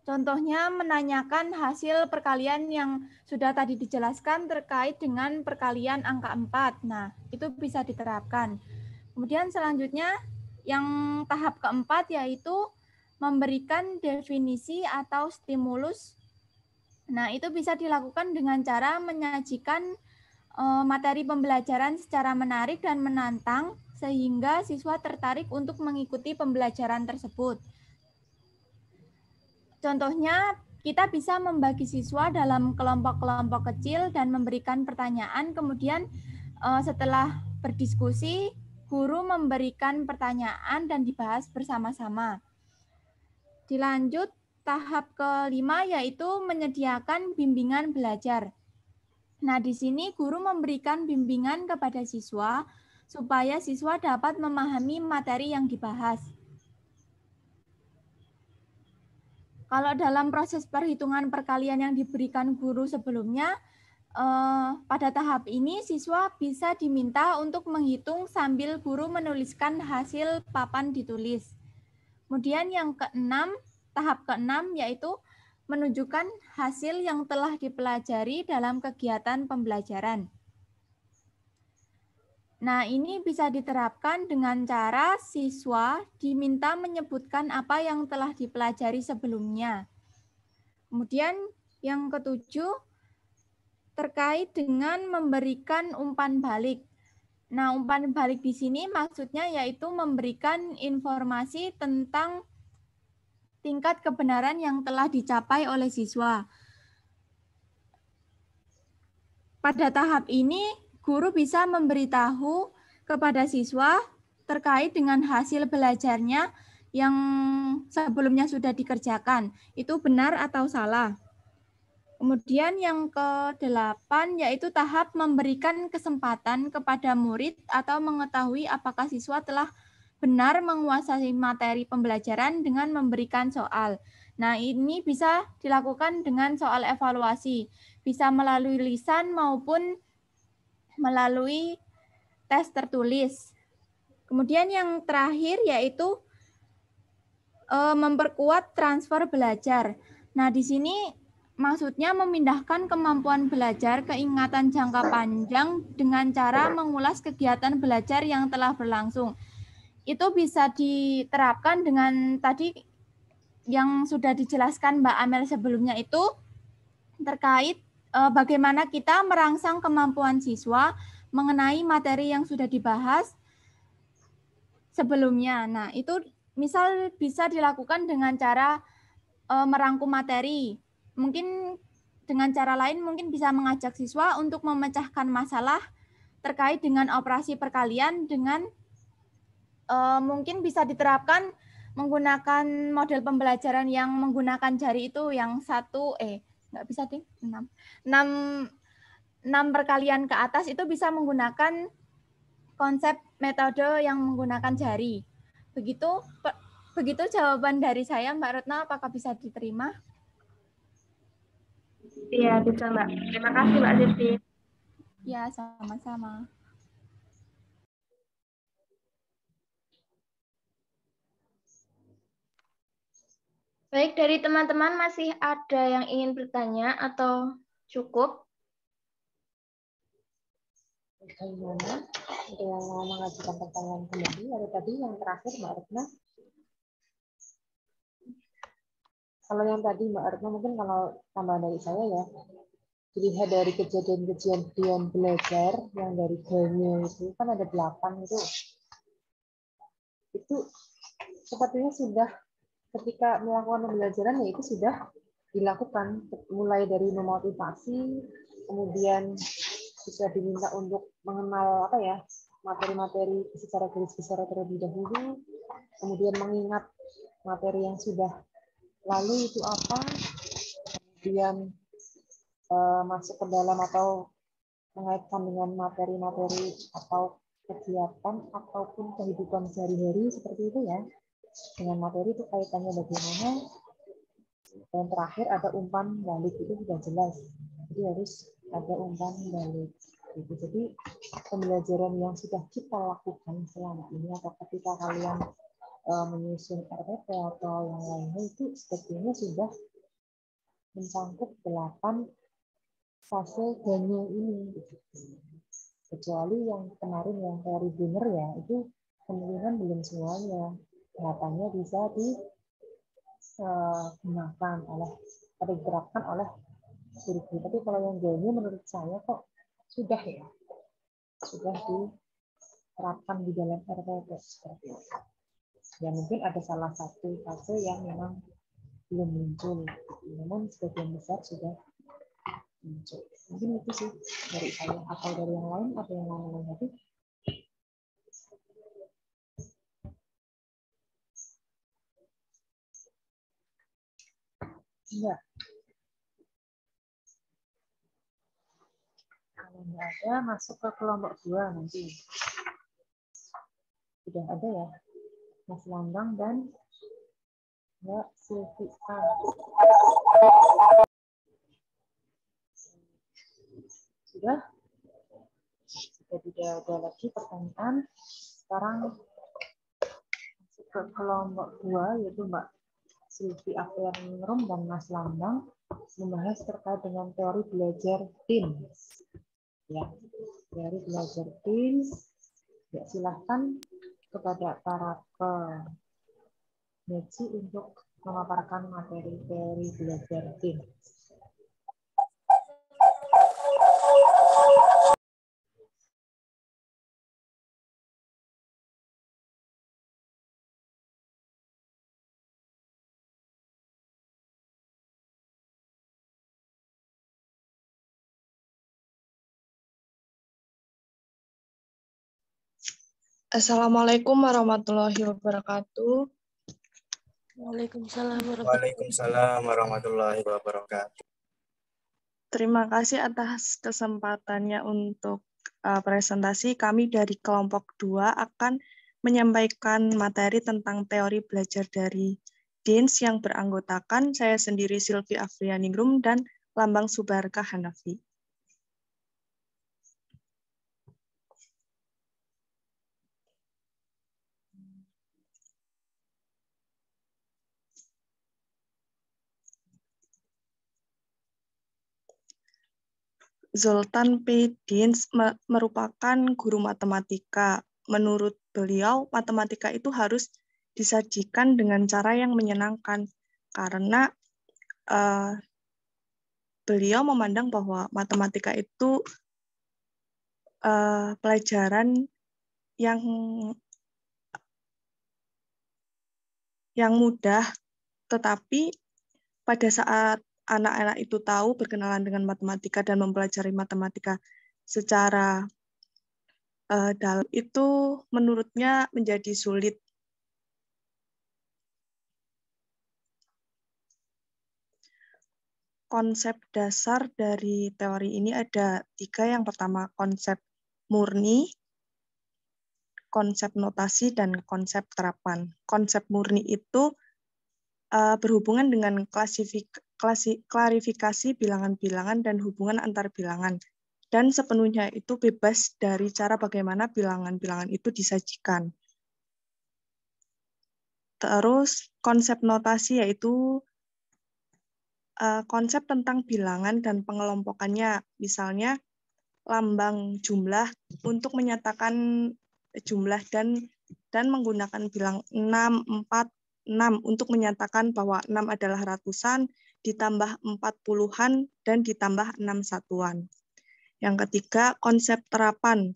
Contohnya menanyakan hasil perkalian yang sudah tadi dijelaskan terkait dengan perkalian angka 4. Nah, itu bisa diterapkan. Kemudian selanjutnya yang tahap keempat yaitu memberikan definisi atau stimulus. Nah, itu bisa dilakukan dengan cara menyajikan materi pembelajaran secara menarik dan menantang sehingga siswa tertarik untuk mengikuti pembelajaran tersebut. Contohnya, kita bisa membagi siswa dalam kelompok-kelompok kecil dan memberikan pertanyaan, kemudian setelah berdiskusi, guru memberikan pertanyaan dan dibahas bersama-sama. Dilanjut, tahap kelima yaitu menyediakan bimbingan belajar. Nah, di sini guru memberikan bimbingan kepada siswa supaya siswa dapat memahami materi yang dibahas. Kalau dalam proses perhitungan perkalian yang diberikan guru sebelumnya, pada tahap ini siswa bisa diminta untuk menghitung sambil guru menuliskan hasil papan ditulis. Kemudian yang keenam, tahap keenam yaitu menunjukkan hasil yang telah dipelajari dalam kegiatan pembelajaran. Nah, ini bisa diterapkan dengan cara siswa diminta menyebutkan apa yang telah dipelajari sebelumnya. Kemudian yang ketujuh, terkait dengan memberikan umpan balik. Nah, umpan balik di sini maksudnya yaitu memberikan informasi tentang tingkat kebenaran yang telah dicapai oleh siswa. Pada tahap ini, guru bisa memberitahu kepada siswa terkait dengan hasil belajarnya yang sebelumnya sudah dikerjakan. Itu benar atau salah. Kemudian yang ke-8 yaitu tahap memberikan kesempatan kepada murid atau mengetahui apakah siswa telah benar menguasai materi pembelajaran dengan memberikan soal. Nah, ini bisa dilakukan dengan soal evaluasi, bisa melalui lisan maupun melalui tes tertulis. Kemudian yang terakhir yaitu memperkuat transfer belajar. Nah, di sini maksudnya memindahkan kemampuan belajar ke ingatan jangka panjang dengan cara mengulas kegiatan belajar yang telah berlangsung. Itu bisa diterapkan dengan tadi yang sudah dijelaskan Mbak Amel sebelumnya itu terkait bagaimana kita merangsang kemampuan siswa mengenai materi yang sudah dibahas sebelumnya. Nah, itu misal bisa dilakukan dengan cara merangkum materi. Mungkin dengan cara lain mungkin bisa mengajak siswa untuk memecahkan masalah terkait dengan operasi perkalian dengan mungkin bisa diterapkan menggunakan model pembelajaran yang menggunakan jari itu yang nggak bisa deh, 6 perkalian ke atas itu bisa menggunakan konsep metode yang menggunakan jari. Begitu jawaban dari saya, Mbak Retno, apakah bisa diterima? Iya, bisa Mbak. Terima kasih Mbak Siti. Ya, sama-sama. Baik, dari teman-teman masih ada yang ingin bertanya atau cukup? Bagaimana? Ada yang mau mengajukan pertanyaan kembali? Ada tadi yang terakhir Mbak Retno. Kalau yang tadi Mbak Retno mungkin kalau tambahan dari saya ya, dilihat dari kejadian-kejadian belajar yang dari Ganya itu kan ada 8 itu sepertinya sudah ketika melakukan pembelajaran ya itu sudah dilakukan mulai dari memotivasi, kemudian bisa diminta untuk mengenal materi-materi secara garis besar terlebih dahulu, kemudian mengingat materi yang sudah lalu itu apa, kemudian masuk ke dalam atau mengaitkan dengan materi-materi atau kegiatan ataupun kehidupan sehari-hari seperti itu ya. Dengan materi itu kaitannya bagaimana. Dan terakhir ada umpan balik, itu sudah jelas. Jadi harus ada umpan balik. Gitu. Jadi pembelajaran yang sudah kita lakukan selama ini atau ketika kalian menyusun RPP atau yang lainnya itu sebetulnya sudah mencakup 8 fase Ganyo ini. Kecuali yang kemarin yang teori Brunner ya, itu kemungkinan belum semuanya. Nyatanya bisa digunakan oleh atau diterapkan oleh guru-guru. Tapi kalau yang Ganyo menurut saya kok sudah ya, sudah diterapkan di dalam RPP seperti itu. Ya mungkin ada salah satu fase yang memang belum muncul, namun sebagian besar sudah muncul. Mungkin itu sih dari saya, atau dari yang lain ada yang mau menanggapi? Enggak. Kalau nggak ada, masuk ke kelompok 2 nanti. Sudah ada ya, Mas Lambang dan Mbak Sylvia. Sudah? Jika tidak ada lagi pertanyaan, sekarang masuk ke kelompok 2, yaitu Mbak Sylvia Afianingrum dan Mas Lambang membahas terkait dengan teori belajar teams. Ya, teori belajar teams. Ya, silahkan kepada para pengaji untuk memaparkan materi teori belajar teams. Assalamualaikum warahmatullahi wabarakatuh. Waalaikumsalam warahmatullahi wabarakatuh. Terima kasih atas kesempatannya untuk presentasi. Kami dari kelompok 2 akan menyampaikan materi tentang teori belajar dari Deans yang beranggotakan saya sendiri Sylvia Afianingrum dan Lambang Subarka Hanafi. Zoltan P. Deans merupakan guru matematika. Menurut beliau, matematika itu harus disajikan dengan cara yang menyenangkan, karena beliau memandang bahwa matematika itu pelajaran yang mudah, tetapi pada saat anak-anak itu tahu berkenalan dengan matematika dan mempelajari matematika secara dalam, itu menurutnya menjadi sulit. Konsep dasar dari teori ini ada 3. Yang pertama, konsep murni, konsep notasi, dan konsep terapan. Konsep murni itu berhubungan dengan klarifikasi bilangan-bilangan dan hubungan antar bilangan. Dan sepenuhnya itu bebas dari cara bagaimana bilangan-bilangan itu disajikan. Terus konsep notasi yaitu konsep tentang bilangan dan pengelompokannya. Misalnya lambang jumlah untuk menyatakan jumlah dan menggunakan bilang 6, 4, 6 untuk menyatakan bahwa 6 adalah ratusan, ditambah 4 puluhan, dan ditambah 6 satuan. Yang ketiga, konsep terapan.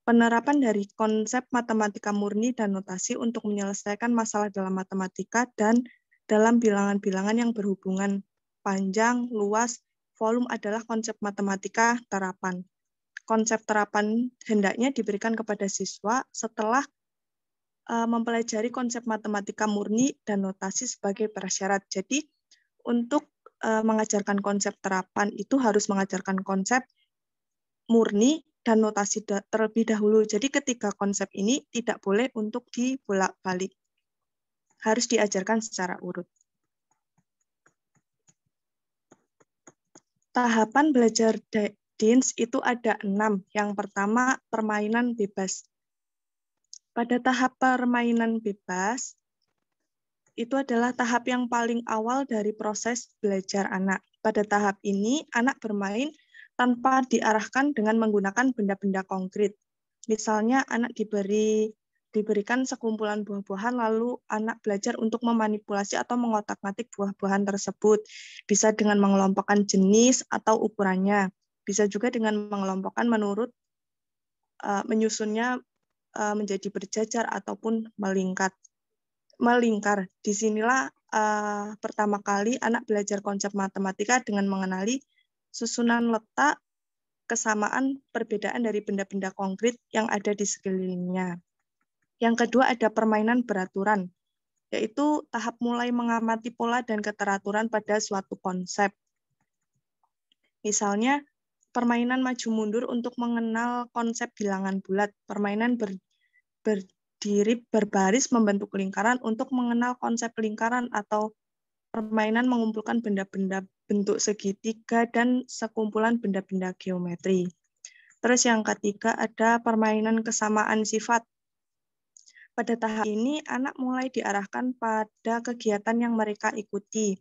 Penerapan dari konsep matematika murni dan notasi untuk menyelesaikan masalah dalam matematika dan dalam bilangan-bilangan yang berhubungan panjang, luas, volume adalah konsep matematika terapan. Konsep terapan hendaknya diberikan kepada siswa setelah mempelajari konsep matematika murni dan notasi sebagai prasyarat. Jadi, untuk mengajarkan konsep terapan itu harus mengajarkan konsep murni dan notasi terlebih dahulu. Jadi, ketika konsep ini tidak boleh untuk dibolak-balik. Harus diajarkan secara urut. Tahapan belajar Dins itu ada 6. Yang pertama, permainan bebas. Pada tahap permainan bebas, itu adalah tahap yang paling awal dari proses belajar anak. Pada tahap ini, anak bermain tanpa diarahkan dengan menggunakan benda-benda konkret. Misalnya, anak diberikan sekumpulan buah-buahan, lalu anak belajar untuk memanipulasi atau mengotak-atik buah-buahan tersebut. Bisa dengan mengelompokkan jenis atau ukurannya. Bisa juga dengan mengelompokkan menurut menyusunnya menjadi berjajar ataupun melingkar. Disinilah pertama kali anak belajar konsep matematika dengan mengenali susunan letak, kesamaan, perbedaan dari benda-benda konkret yang ada di sekelilingnya. Yang kedua ada permainan beraturan, yaitu tahap mulai mengamati pola dan keteraturan pada suatu konsep. Misalnya, permainan maju mundur untuk mengenal konsep bilangan bulat, permainan berdiri berbaris membentuk lingkaran untuk mengenal konsep lingkaran, atau permainan mengumpulkan benda-benda bentuk segitiga dan sekumpulan benda-benda geometri. Terus yang ketiga ada permainan kesamaan sifat. Pada tahap ini, anak mulai diarahkan pada kegiatan yang mereka ikuti.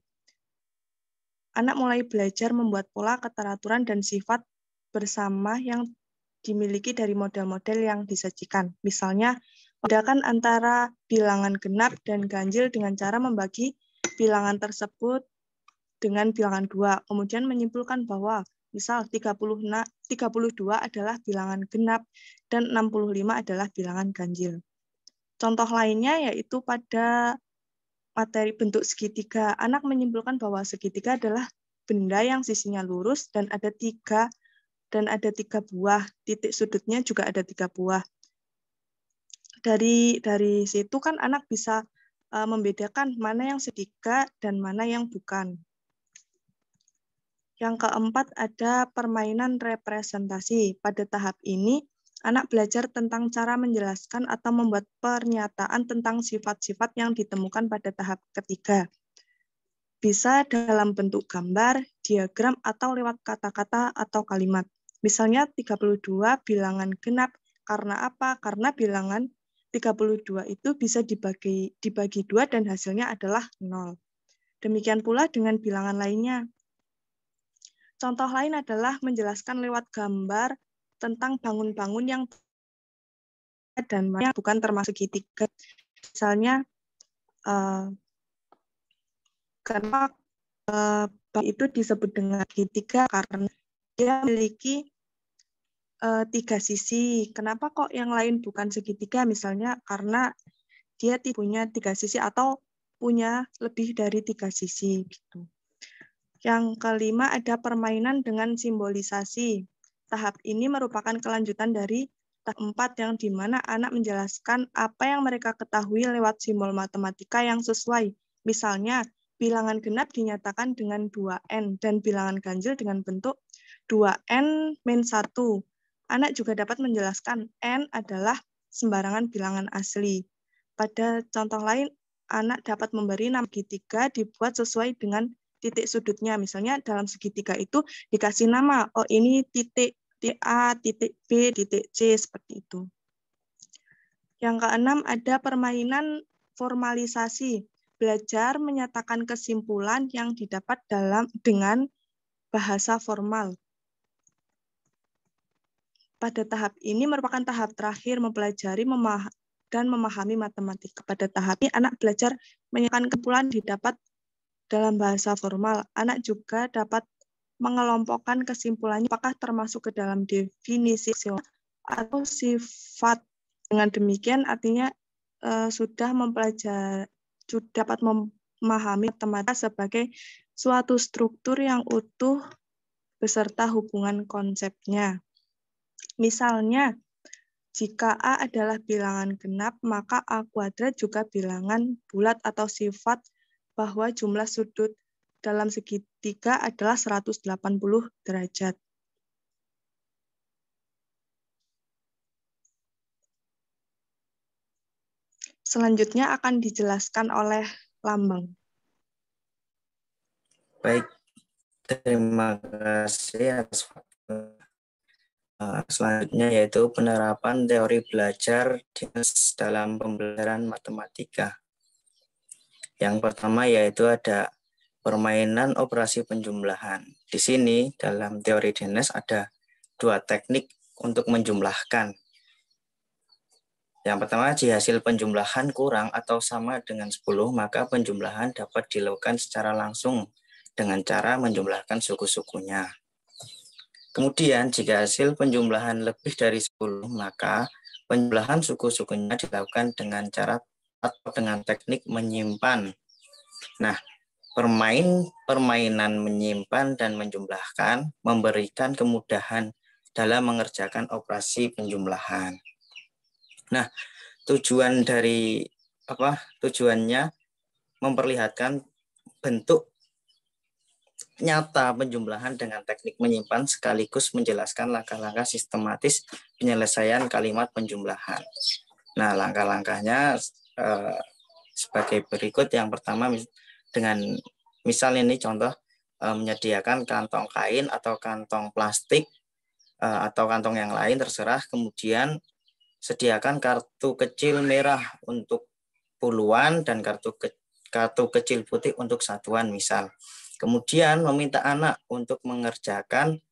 Anak mulai belajar membuat pola, keteraturan, dan sifat bersama yang dimiliki dari model-model yang disajikan. Misalnya, membedakan antara bilangan genap dan ganjil dengan cara membagi bilangan tersebut dengan bilangan 2. Kemudian menyimpulkan bahwa misal 32 adalah bilangan genap dan 65 adalah bilangan ganjil. Contoh lainnya yaitu pada materi bentuk segitiga. Anak menyimpulkan bahwa segitiga adalah benda yang sisinya lurus dan ada 3 buah. Titik sudutnya juga ada 3 buah. Dari situ kan anak bisa membedakan mana yang segitiga dan mana yang bukan. Yang keempat ada permainan representasi. Pada tahap ini, anak belajar tentang cara menjelaskan atau membuat pernyataan tentang sifat-sifat yang ditemukan pada tahap ketiga. Bisa dalam bentuk gambar, diagram, atau lewat kata-kata atau kalimat. Misalnya 32 bilangan genap. Karena apa? Karena bilangan 32 itu bisa dibagi 2 dan hasilnya adalah 0. Demikian pula dengan bilangan lainnya. Contoh lain adalah menjelaskan lewat gambar tentang bangun-bangun yang dan bukan termasuk segitiga. Misalnya, kenapa itu disebut dengan segitiga karena dia memiliki 3 sisi. Kenapa kok yang lain bukan segitiga? Misalnya karena dia punya 3 sisi atau punya lebih dari 3 sisi. Gitu. Yang kelima ada permainan dengan simbolisasi. Tahap ini merupakan kelanjutan dari tahap 4 yang dimana anak menjelaskan apa yang mereka ketahui lewat simbol matematika yang sesuai. Misalnya, bilangan genap dinyatakan dengan 2n dan bilangan ganjil dengan bentuk 2n - 1. Anak juga dapat menjelaskan n adalah sembarangan bilangan asli. Pada contoh lain, anak dapat memberi nama segitiga dibuat sesuai dengan titik sudutnya. Misalnya dalam segitiga itu dikasih nama, oh ini titik A, titik B, titik C, seperti itu. Yang keenam ada permainan formalisasi. Belajar menyatakan kesimpulan yang didapat dengan bahasa formal. Pada tahap ini merupakan tahap terakhir mempelajari dan memahami matematika. Pada tahap ini anak belajar menyatakan kesimpulan didapat dalam bahasa formal. Anak juga dapat mengelompokkan kesimpulannya apakah termasuk ke dalam definisi atau sifat. Dengan demikian artinya sudah dapat memahami matematika sebagai suatu struktur yang utuh beserta hubungan konsepnya. Misalnya, jika A adalah bilangan genap, maka A kuadrat juga bilangan bulat atau sifat bahwa jumlah sudut dalam segitiga adalah 180 derajat. Selanjutnya akan dijelaskan oleh Lambang. Baik, terima kasih atas Selanjutnya yaitu penerapan teori belajar dalam pembelajaran matematika. Yang pertama yaitu ada permainan operasi penjumlahan. Di sini dalam teori Dennis ada dua teknik untuk menjumlahkan. Yang pertama, jika hasil penjumlahan kurang atau sama dengan 10, maka penjumlahan dapat dilakukan secara langsung dengan cara menjumlahkan suku-sukunya. Kemudian, jika hasil penjumlahan lebih dari 10, maka penjumlahan suku-sukunya dilakukan dengan cara atau dengan teknik menyimpan. Nah, permainan menyimpan dan menjumlahkan memberikan kemudahan dalam mengerjakan operasi penjumlahan. Nah, tujuannya memperlihatkan bentuk nyata penjumlahan dengan teknik menyimpan sekaligus menjelaskan langkah-langkah sistematis penyelesaian kalimat penjumlahan. Nah, langkah-langkahnya sebagai berikut. Yang pertama, dengan misal ini contoh menyediakan kantong kain atau kantong plastik atau kantong yang lain terserah, kemudian sediakan kartu kecil merah untuk puluhan dan kartu kecil putih untuk satuan misal. Kemudian meminta anak untuk mengerjakan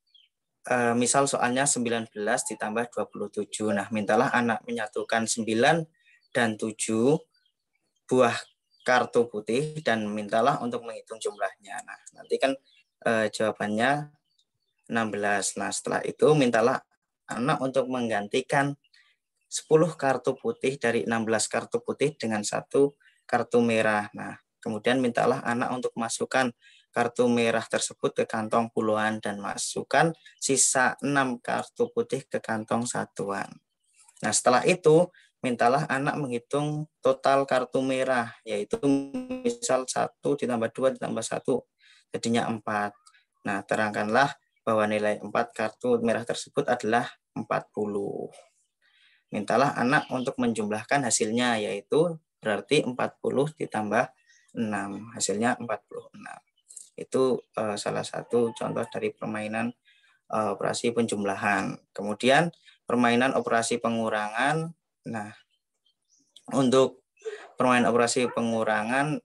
misal soalnya 19 ditambah 27. Nah, mintalah anak menyatukan 9 dan 7 buah kartu putih dan mintalah untuk menghitung jumlahnya. Nah, nanti kan jawabannya 16. Nah, setelah itu mintalah anak untuk menggantikan 10 kartu putih dari 16 kartu putih dengan 1 kartu merah. Nah, kemudian mintalah anak untuk masukkan kartu merah tersebut ke kantong puluhan dan masukkan sisa 6 kartu putih ke kantong satuan. Nah, setelah itu mintalah anak menghitung total kartu merah, yaitu misal 1 ditambah 2 ditambah 1, jadinya 4. Nah, terangkanlah bahwa nilai 4 kartu merah tersebut adalah 40. Mintalah anak untuk menjumlahkan hasilnya, yaitu berarti 40 ditambah 6, hasilnya 46. Itu salah satu contoh dari permainan operasi penjumlahan. Kemudian permainan operasi pengurangan. Nah, untuk permainan operasi pengurangan,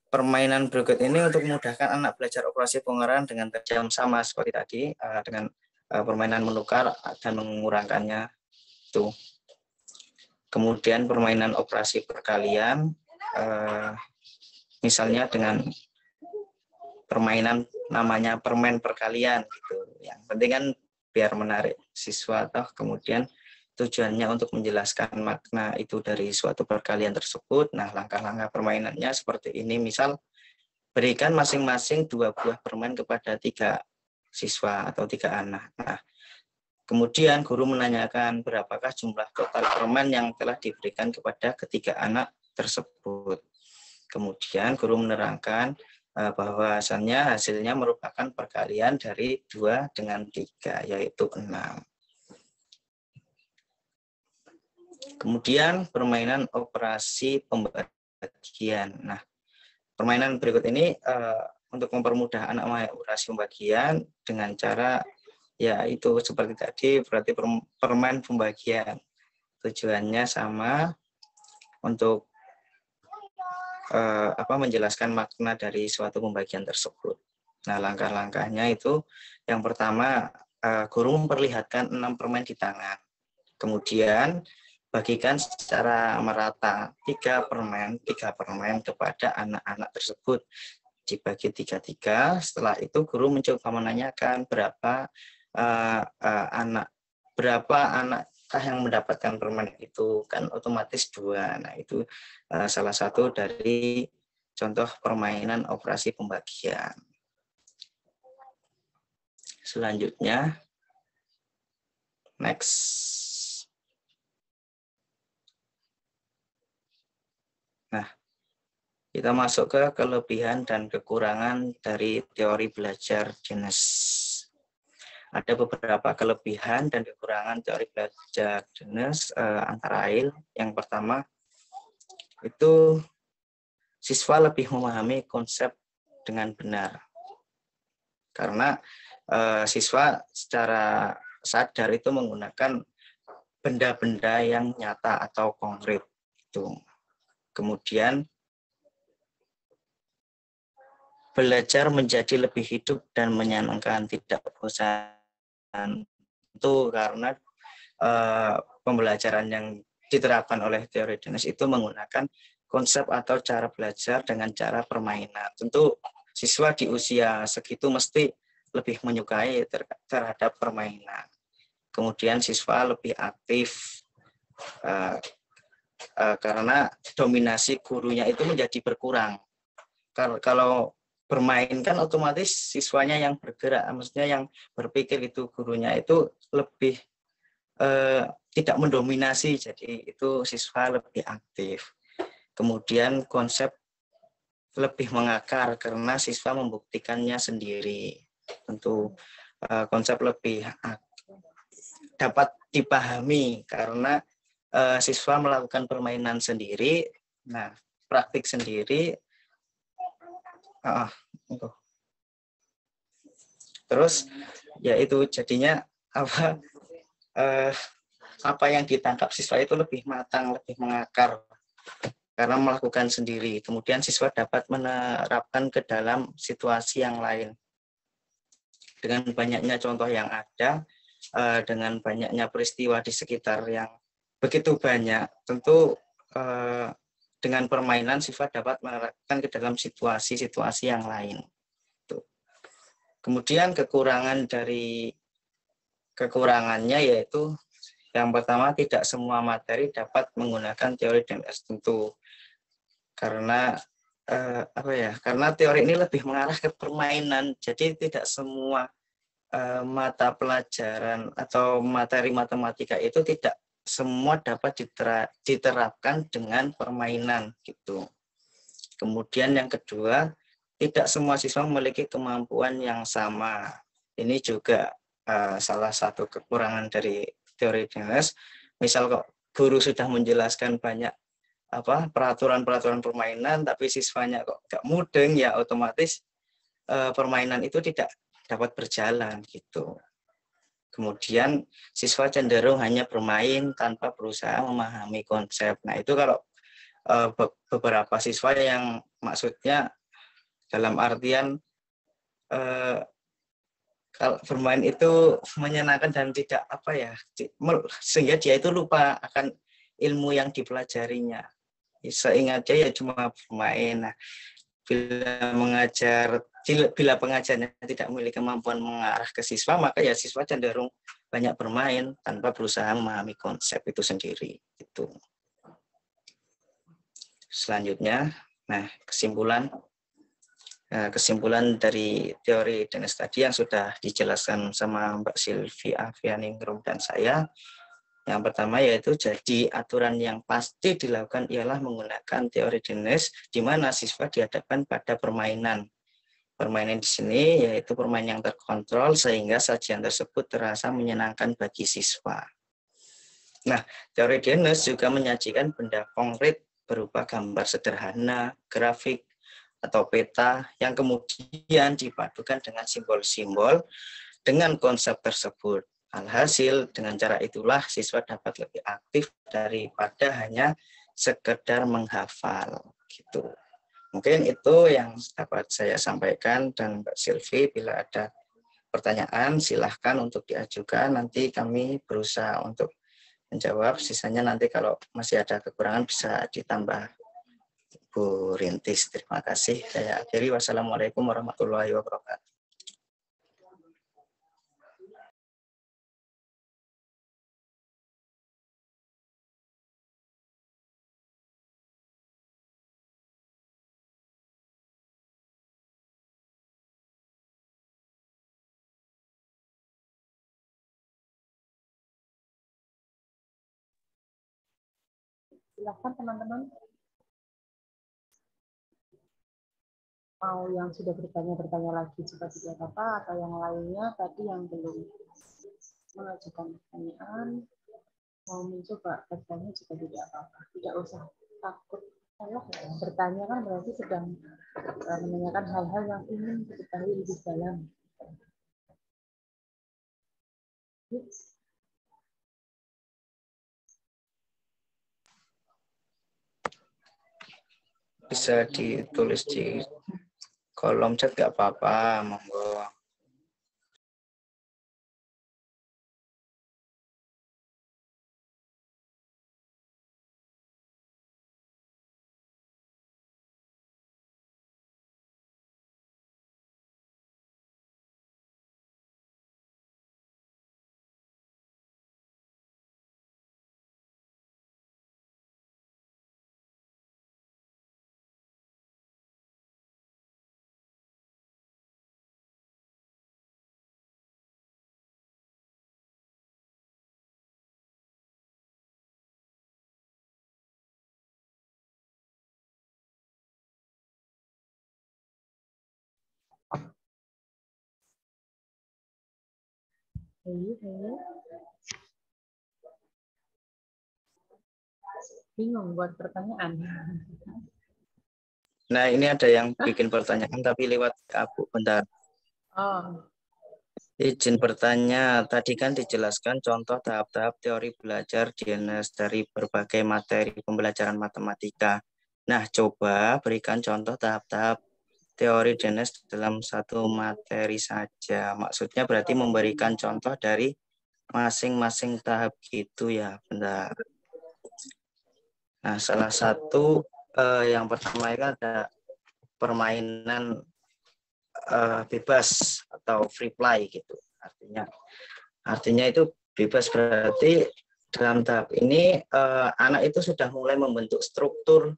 permainan berikut ini untuk memudahkan anak belajar operasi pengurangan dengan jam sama seperti tadi, dengan permainan menukar dan mengurangkannya itu. Kemudian permainan operasi perkalian, misalnya dengan permainan namanya permen perkalian gitu. Yang penting kan biar menarik siswa, atau kemudian tujuannya untuk menjelaskan makna itu dari suatu perkalian tersebut. Nah, langkah-langkah permainannya seperti ini. Misal, berikan masing-masing 2 buah permen kepada 3 siswa atau 3 anak. Nah, kemudian guru menanyakan berapakah jumlah total permen yang telah diberikan kepada ketiga anak tersebut. Kemudian guru menerangkan bahwasannya hasilnya merupakan perkalian dari 2 dengan 3, yaitu 6. Kemudian permainan operasi pembagian. Nah, permainan berikut ini untuk mempermudah anak main operasi pembagian dengan cara yaitu seperti tadi, berarti permen pembagian. Tujuannya sama, untuk menjelaskan makna dari suatu pembagian tersebut. Nah, langkah-langkahnya itu yang pertama, guru memperlihatkan 6 permen di tangan. Kemudian bagikan secara merata 3 permen kepada anak-anak tersebut. Dibagi 3-3. Setelah itu guru mencoba menanyakan berapa anakkah yang mendapatkan permen itu, kan otomatis 2. Nah, itu salah satu dari contoh permainan operasi pembagian. Selanjutnya, next. Nah, kita masuk ke kelebihan dan kekurangan dari teori belajar Dennis. Ada beberapa kelebihan dan kekurangan teori belajar Dennis, antara lain yang pertama itu siswa lebih memahami konsep dengan benar. karena siswa secara sadar itu menggunakan benda-benda yang nyata atau konkret. Itu. Kemudian belajar menjadi lebih hidup dan menyenangkan, tidak bosan. Itu karena pembelajaran yang diterapkan oleh teori Dennis itu menggunakan konsep atau cara belajar dengan cara permainan. Tentu siswa di usia segitu mesti lebih menyukai terhadap permainan. Kemudian siswa lebih aktif karena dominasi gurunya itu menjadi berkurang. Kalau bermain kan otomatis siswanya yang bergerak, maksudnya yang berpikir, itu gurunya itu lebih tidak mendominasi, jadi itu siswa lebih aktif. Kemudian konsep lebih mengakar karena siswa membuktikannya sendiri. Tentu konsep lebih dapat dipahami karena siswa melakukan permainan sendiri, nah praktik sendiri. Terus ya itu jadinya apa yang ditangkap siswa itu lebih matang, lebih mengakar karena melakukan sendiri. Kemudian siswa dapat menerapkan ke dalam situasi yang lain. Dengan banyaknya contoh yang ada, dengan banyaknya peristiwa di sekitar yang begitu banyak, tentu dengan permainan siswa dapat menerapkan ke dalam situasi-situasi yang lain. Kemudian kekurangannya yaitu yang pertama, tidak semua materi dapat menggunakan teori DNS, tentu karena karena teori ini lebih mengarah ke permainan, jadi tidak semua mata pelajaran atau materi matematika itu tidak semua dapat diterapkan dengan permainan gitu. Kemudian yang kedua, tidak semua siswa memiliki kemampuan yang sama. Ini juga salah satu kekurangan dari teori DNS. Misal kok guru sudah menjelaskan banyak peraturan-peraturan permainan, tapi siswanya kok gak mudeng, ya otomatis permainan itu tidak dapat berjalan gitu. Kemudian siswa cenderung hanya bermain tanpa berusaha memahami konsep. Nah itu kalau beberapa siswa yang maksudnya dalam artian kalau bermain itu menyenangkan dan tidak sehingga dia itu lupa akan ilmu yang dipelajarinya. Seingat dia ya cuma bermain. Nah, bila pengajarnya tidak memiliki kemampuan mengarah ke siswa, maka ya siswa cenderung banyak bermain tanpa berusaha memahami konsep itu sendiri. Itu. Selanjutnya, kesimpulan dari teori DNS tadi yang sudah dijelaskan sama Mbak Silvi Avianingrum dan saya. Yang pertama yaitu jadi aturan yang pasti dilakukan ialah menggunakan teori DNS di mana siswa dihadapkan pada permainan. Permainan di sini yaitu permainan yang terkontrol sehingga sajian tersebut terasa menyenangkan bagi siswa. Nah, teori DNS juga menyajikan benda konkret berupa gambar sederhana, grafik, atau peta yang kemudian dipadukan dengan simbol-simbol dengan konsep tersebut. Alhasil, dengan cara itulah siswa dapat lebih aktif daripada hanya sekedar menghafal. Gitu. Mungkin itu yang dapat saya sampaikan, dan Mbak Silvi, bila ada pertanyaan silahkan untuk diajukan. Nanti kami berusaha untuk menjawab. Sisanya nanti kalau masih ada kekurangan bisa ditambah Bu Rintis. Terima kasih. Saya akhiri. Wassalamualaikum warahmatullahi wabarakatuh. Silakan teman-teman. Mau yang sudah bertanya lagi jika tidak apa-apa, atau yang lainnya tadi yang belum mengajukan pertanyaan, mau mencoba bertanya juga tidak apa-apa. Tidak usah takut salah ya. Bertanya kan berarti sedang menanyakan hal-hal yang ingin diketahui lebih dalam. Bisa ditulis di kolom chat nggak apa-apa, monggo. Bingung buat pertanyaan. Nah, ini ada yang bikin pertanyaan tapi lewat aku, bentar. Oh. Izin bertanya, tadi kan dijelaskan contoh tahap-tahap teori belajar DNS dari berbagai materi pembelajaran matematika. Nah, coba berikan contoh tahap-tahap teori DNS dalam satu materi saja. Maksudnya berarti memberikan contoh dari masing-masing tahap gitu ya, bentar. Nah, salah satu yang pertama itu ada permainan bebas atau free play gitu. Artinya itu bebas, berarti dalam tahap ini anak itu sudah mulai membentuk struktur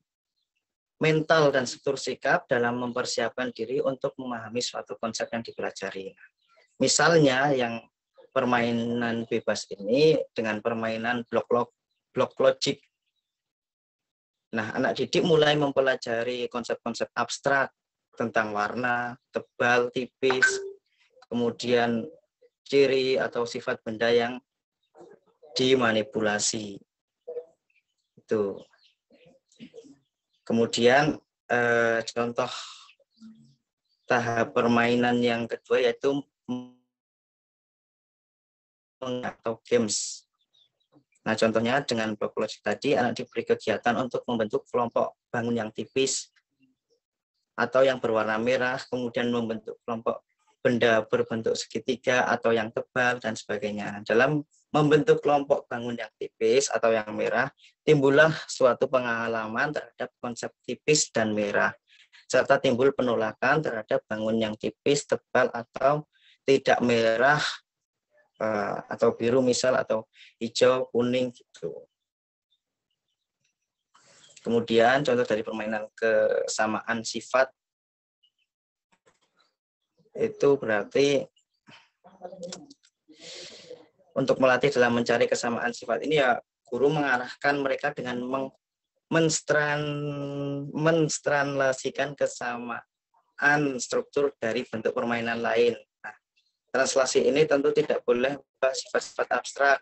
mental dan struktur sikap dalam mempersiapkan diri untuk memahami suatu konsep yang dipelajari. Misalnya yang permainan bebas ini dengan permainan blok logic. Nah, anak didik mulai mempelajari konsep-konsep abstrak tentang warna, tebal, tipis, kemudian ciri atau sifat benda yang dimanipulasi. Itu. Kemudian contoh tahap permainan yang kedua yaitu atau games. Nah, contohnya dengan blok logic tadi, anak diberi kegiatan untuk membentuk kelompok bangun yang tipis atau yang berwarna merah, kemudian membentuk kelompok benda berbentuk segitiga atau yang tebal, dan sebagainya. Dalam membentuk kelompok bangun yang tipis atau yang merah, timbullah suatu pengalaman terhadap konsep tipis dan merah, serta timbul penolakan terhadap bangun yang tipis, tebal, atau tidak merah, atau biru misal, atau hijau, kuning gitu. Kemudian contoh dari permainan kesamaan sifat itu berarti untuk melatih dalam mencari kesamaan sifat ini ya guru mengarahkan mereka dengan menstranslasikan kesamaan struktur dari bentuk permainan lain. Nah, translasi ini tentu tidak boleh sifat-sifat abstrak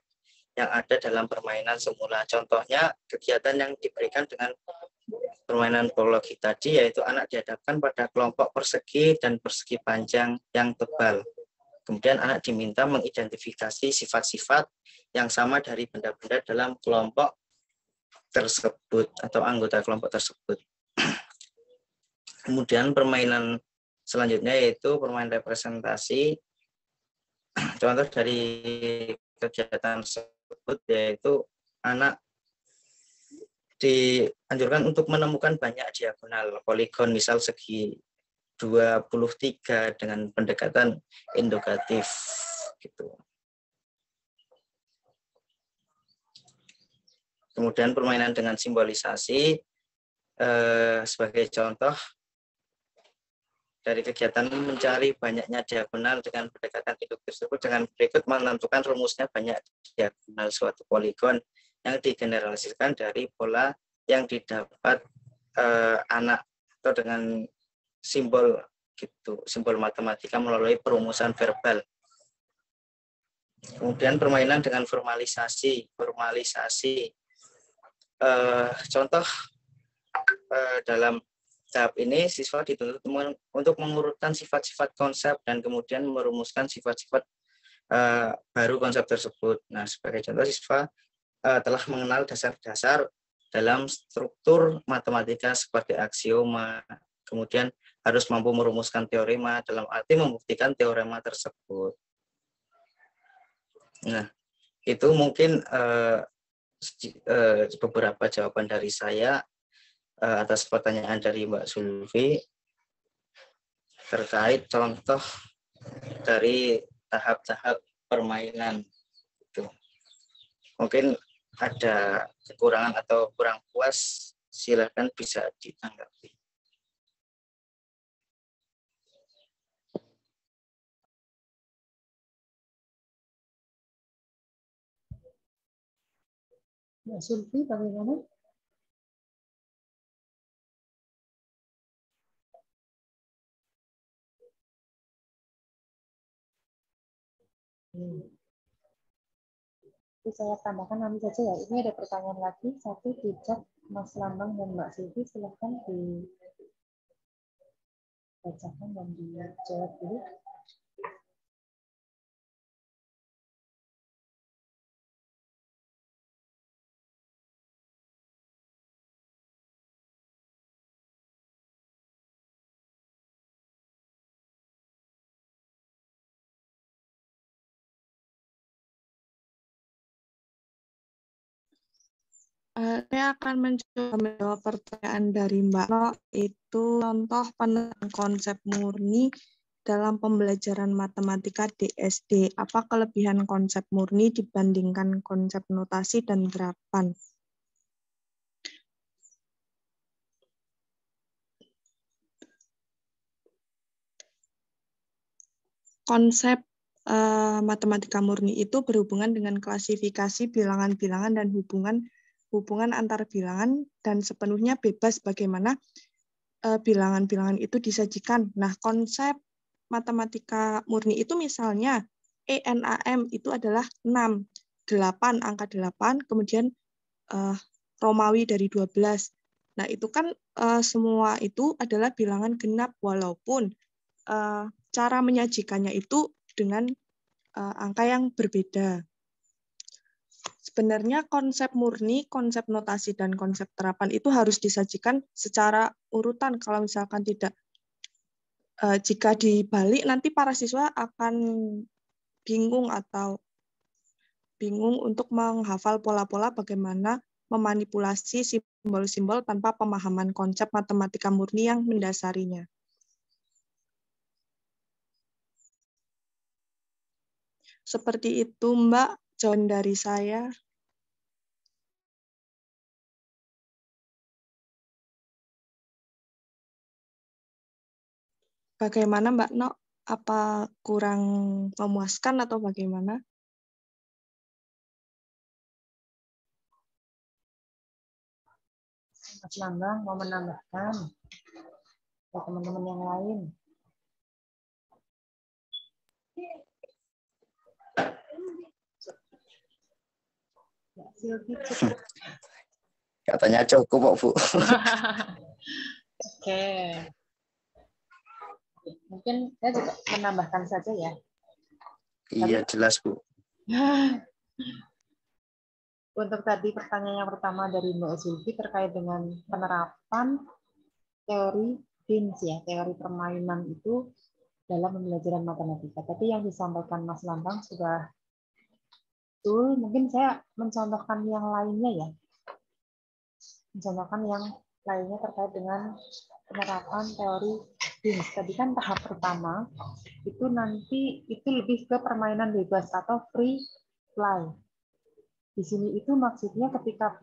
yang ada dalam permainan semula. Contohnya kegiatan yang diberikan dengan permainan biologi tadi yaitu anak dihadapkan pada kelompok persegi dan persegi panjang yang tebal. Kemudian anak diminta mengidentifikasi sifat-sifat yang sama dari benda-benda dalam kelompok tersebut atau anggota kelompok tersebut. Kemudian permainan selanjutnya yaitu permainan representasi. Contoh dari kegiatan tersebut yaitu anak dianjurkan untuk menemukan banyak diagonal poligon, misal segi 23 dengan pendekatan indukatif gitu. Kemudian permainan dengan simbolisasi sebagai contoh dari kegiatan mencari banyaknya diagonal dengan pendekatan induktif tersebut dengan berikut menentukan rumusnya banyak diagonal suatu poligon yang digeneralisasikan dari pola yang didapat anak atau dengan simbol gitu, simbol matematika melalui perumusan verbal. Kemudian permainan dengan formalisasi. Contoh dalam tahap ini siswa dituntut untuk mengurutkan sifat-sifat konsep dan kemudian merumuskan sifat-sifat baru konsep tersebut. Nah, sebagai contoh, siswa telah mengenal dasar-dasar dalam struktur matematika seperti aksioma, kemudian harus mampu merumuskan teorema dalam arti membuktikan teorema tersebut. Nah, itu mungkin beberapa jawaban dari saya atas pertanyaan dari Mbak Zulfi terkait contoh dari tahap-tahap permainan. Itu mungkin ada kekurangan atau kurang puas, silakan bisa ditanggapi. Mbak Zulfi, bagaimana? Itu saya tambahkan nanti saja ya. Ini ada pertanyaan lagi, satu di chat Mas Lambang dan Mbak Zulfi, silahkan dibacakan dan dijawab dulu. Saya akan mencoba menjawab pertanyaan dari Mbak No, itu contoh penerapan konsep murni dalam pembelajaran matematika di SD. Apa kelebihan konsep murni dibandingkan konsep notasi dan terapan? Konsep matematika murni itu berhubungan dengan klasifikasi bilangan-bilangan dan hubungan antar bilangan dan sepenuhnya bebas bagaimana bilangan-bilangan itu disajikan. Nah, konsep matematika murni itu misalnya ENAM itu adalah 6, 8, angka 8, kemudian Romawi dari 12. Nah, itu kan semua itu adalah bilangan genap walaupun cara menyajikannya itu dengan angka yang berbeda. Sebenarnya konsep murni, konsep notasi, dan konsep terapan itu harus disajikan secara urutan. Kalau misalkan tidak, jika dibalik, nanti para siswa akan bingung untuk menghafal pola-pola bagaimana memanipulasi simbol-simbol tanpa pemahaman konsep matematika murni yang mendasarinya. Seperti itu, Mbak, jawaban dari saya. Bagaimana Mbak No? Apa kurang memuaskan atau bagaimana? Mas Lambang mau menambahkan ke teman-teman yang lain. Katanya cukup, Bu. Oke. Mungkin saya juga menambahkan saja ya. Iya, jelas, Bu. Untuk tadi pertanyaan yang pertama dari Mbak Zulfi terkait dengan penerapan teori BINS ya, teori permainan itu dalam pembelajaran matematika. Tapi yang disampaikan Mas Lambang sudah betul. Mungkin saya mencontohkan yang lainnya ya. Mencontohkan yang lainnya terkait dengan penerapan teori BINS. Tadi kan tahap pertama itu nanti itu lebih ke permainan bebas atau free play. Di sini itu maksudnya ketika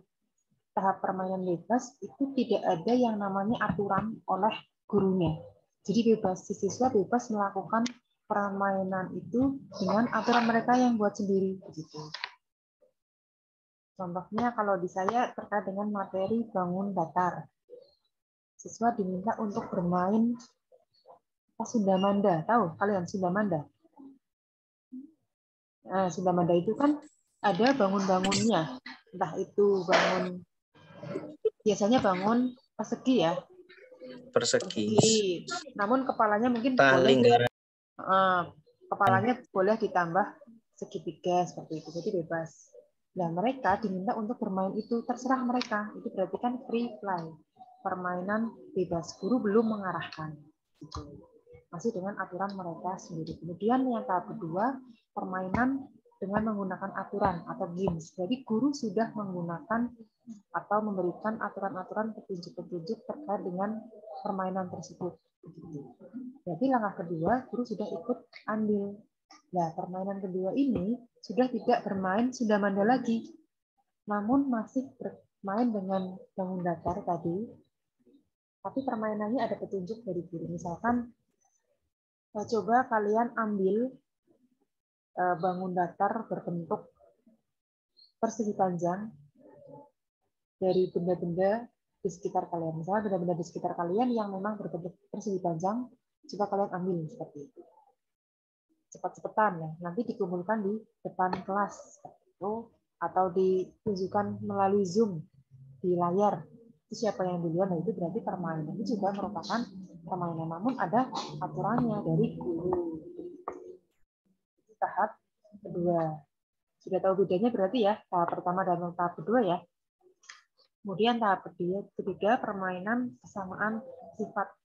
tahap permainan bebas itu tidak ada yang namanya aturan oleh gurunya. Jadi bebas, siswa bebas melakukan permainan itu dengan aturan mereka yang buat sendiri. Begitu. Contohnya kalau di saya terkait dengan materi bangun datar. Siswa diminta untuk bermain Sundamanda. Tahu kalian Sundamanda? Nah, Sundamanda itu kan ada bangun-bangunnya. Entah itu bangun, biasanya bangun persegi ya. Persegi. Namun kepalanya mungkin boleh, kepalanya boleh ditambah segitiga seperti itu, jadi bebas. Nah, mereka diminta untuk bermain itu, terserah mereka. Itu berarti kan free play, permainan bebas. Guru belum mengarahkan. Gitu. Masih dengan aturan mereka sendiri. Kemudian yang tahap kedua, permainan dengan menggunakan aturan atau games. Jadi guru sudah menggunakan atau memberikan aturan-aturan petunjuk-petunjuk terkait dengan permainan tersebut. Jadi langkah kedua, guru sudah ikut ambil. Nah, permainan kedua ini sudah tidak bermain sudah manda lagi, namun masih bermain dengan bangun datar tadi, tapi permainannya ada petunjuk dari guru. Misalkan, coba kalian ambil bangun datar berbentuk persegi panjang dari benda-benda di sekitar kalian. Misalnya benda-benda di sekitar kalian yang memang berbentuk persegi panjang, coba kalian ambil seperti itu. Cepat-cepatan ya, nanti dikumpulkan di depan kelas itu, atau ditunjukkan melalui Zoom di layar. Itu siapa yang duluan, nah itu berarti permainan. Itu juga merupakan permainan, namun ada aturannya dari guru. Tahap kedua. Sudah tahu bedanya berarti ya, tahap pertama dan tahap kedua ya. Kemudian tahap ketiga, permainan kesamaan sifat.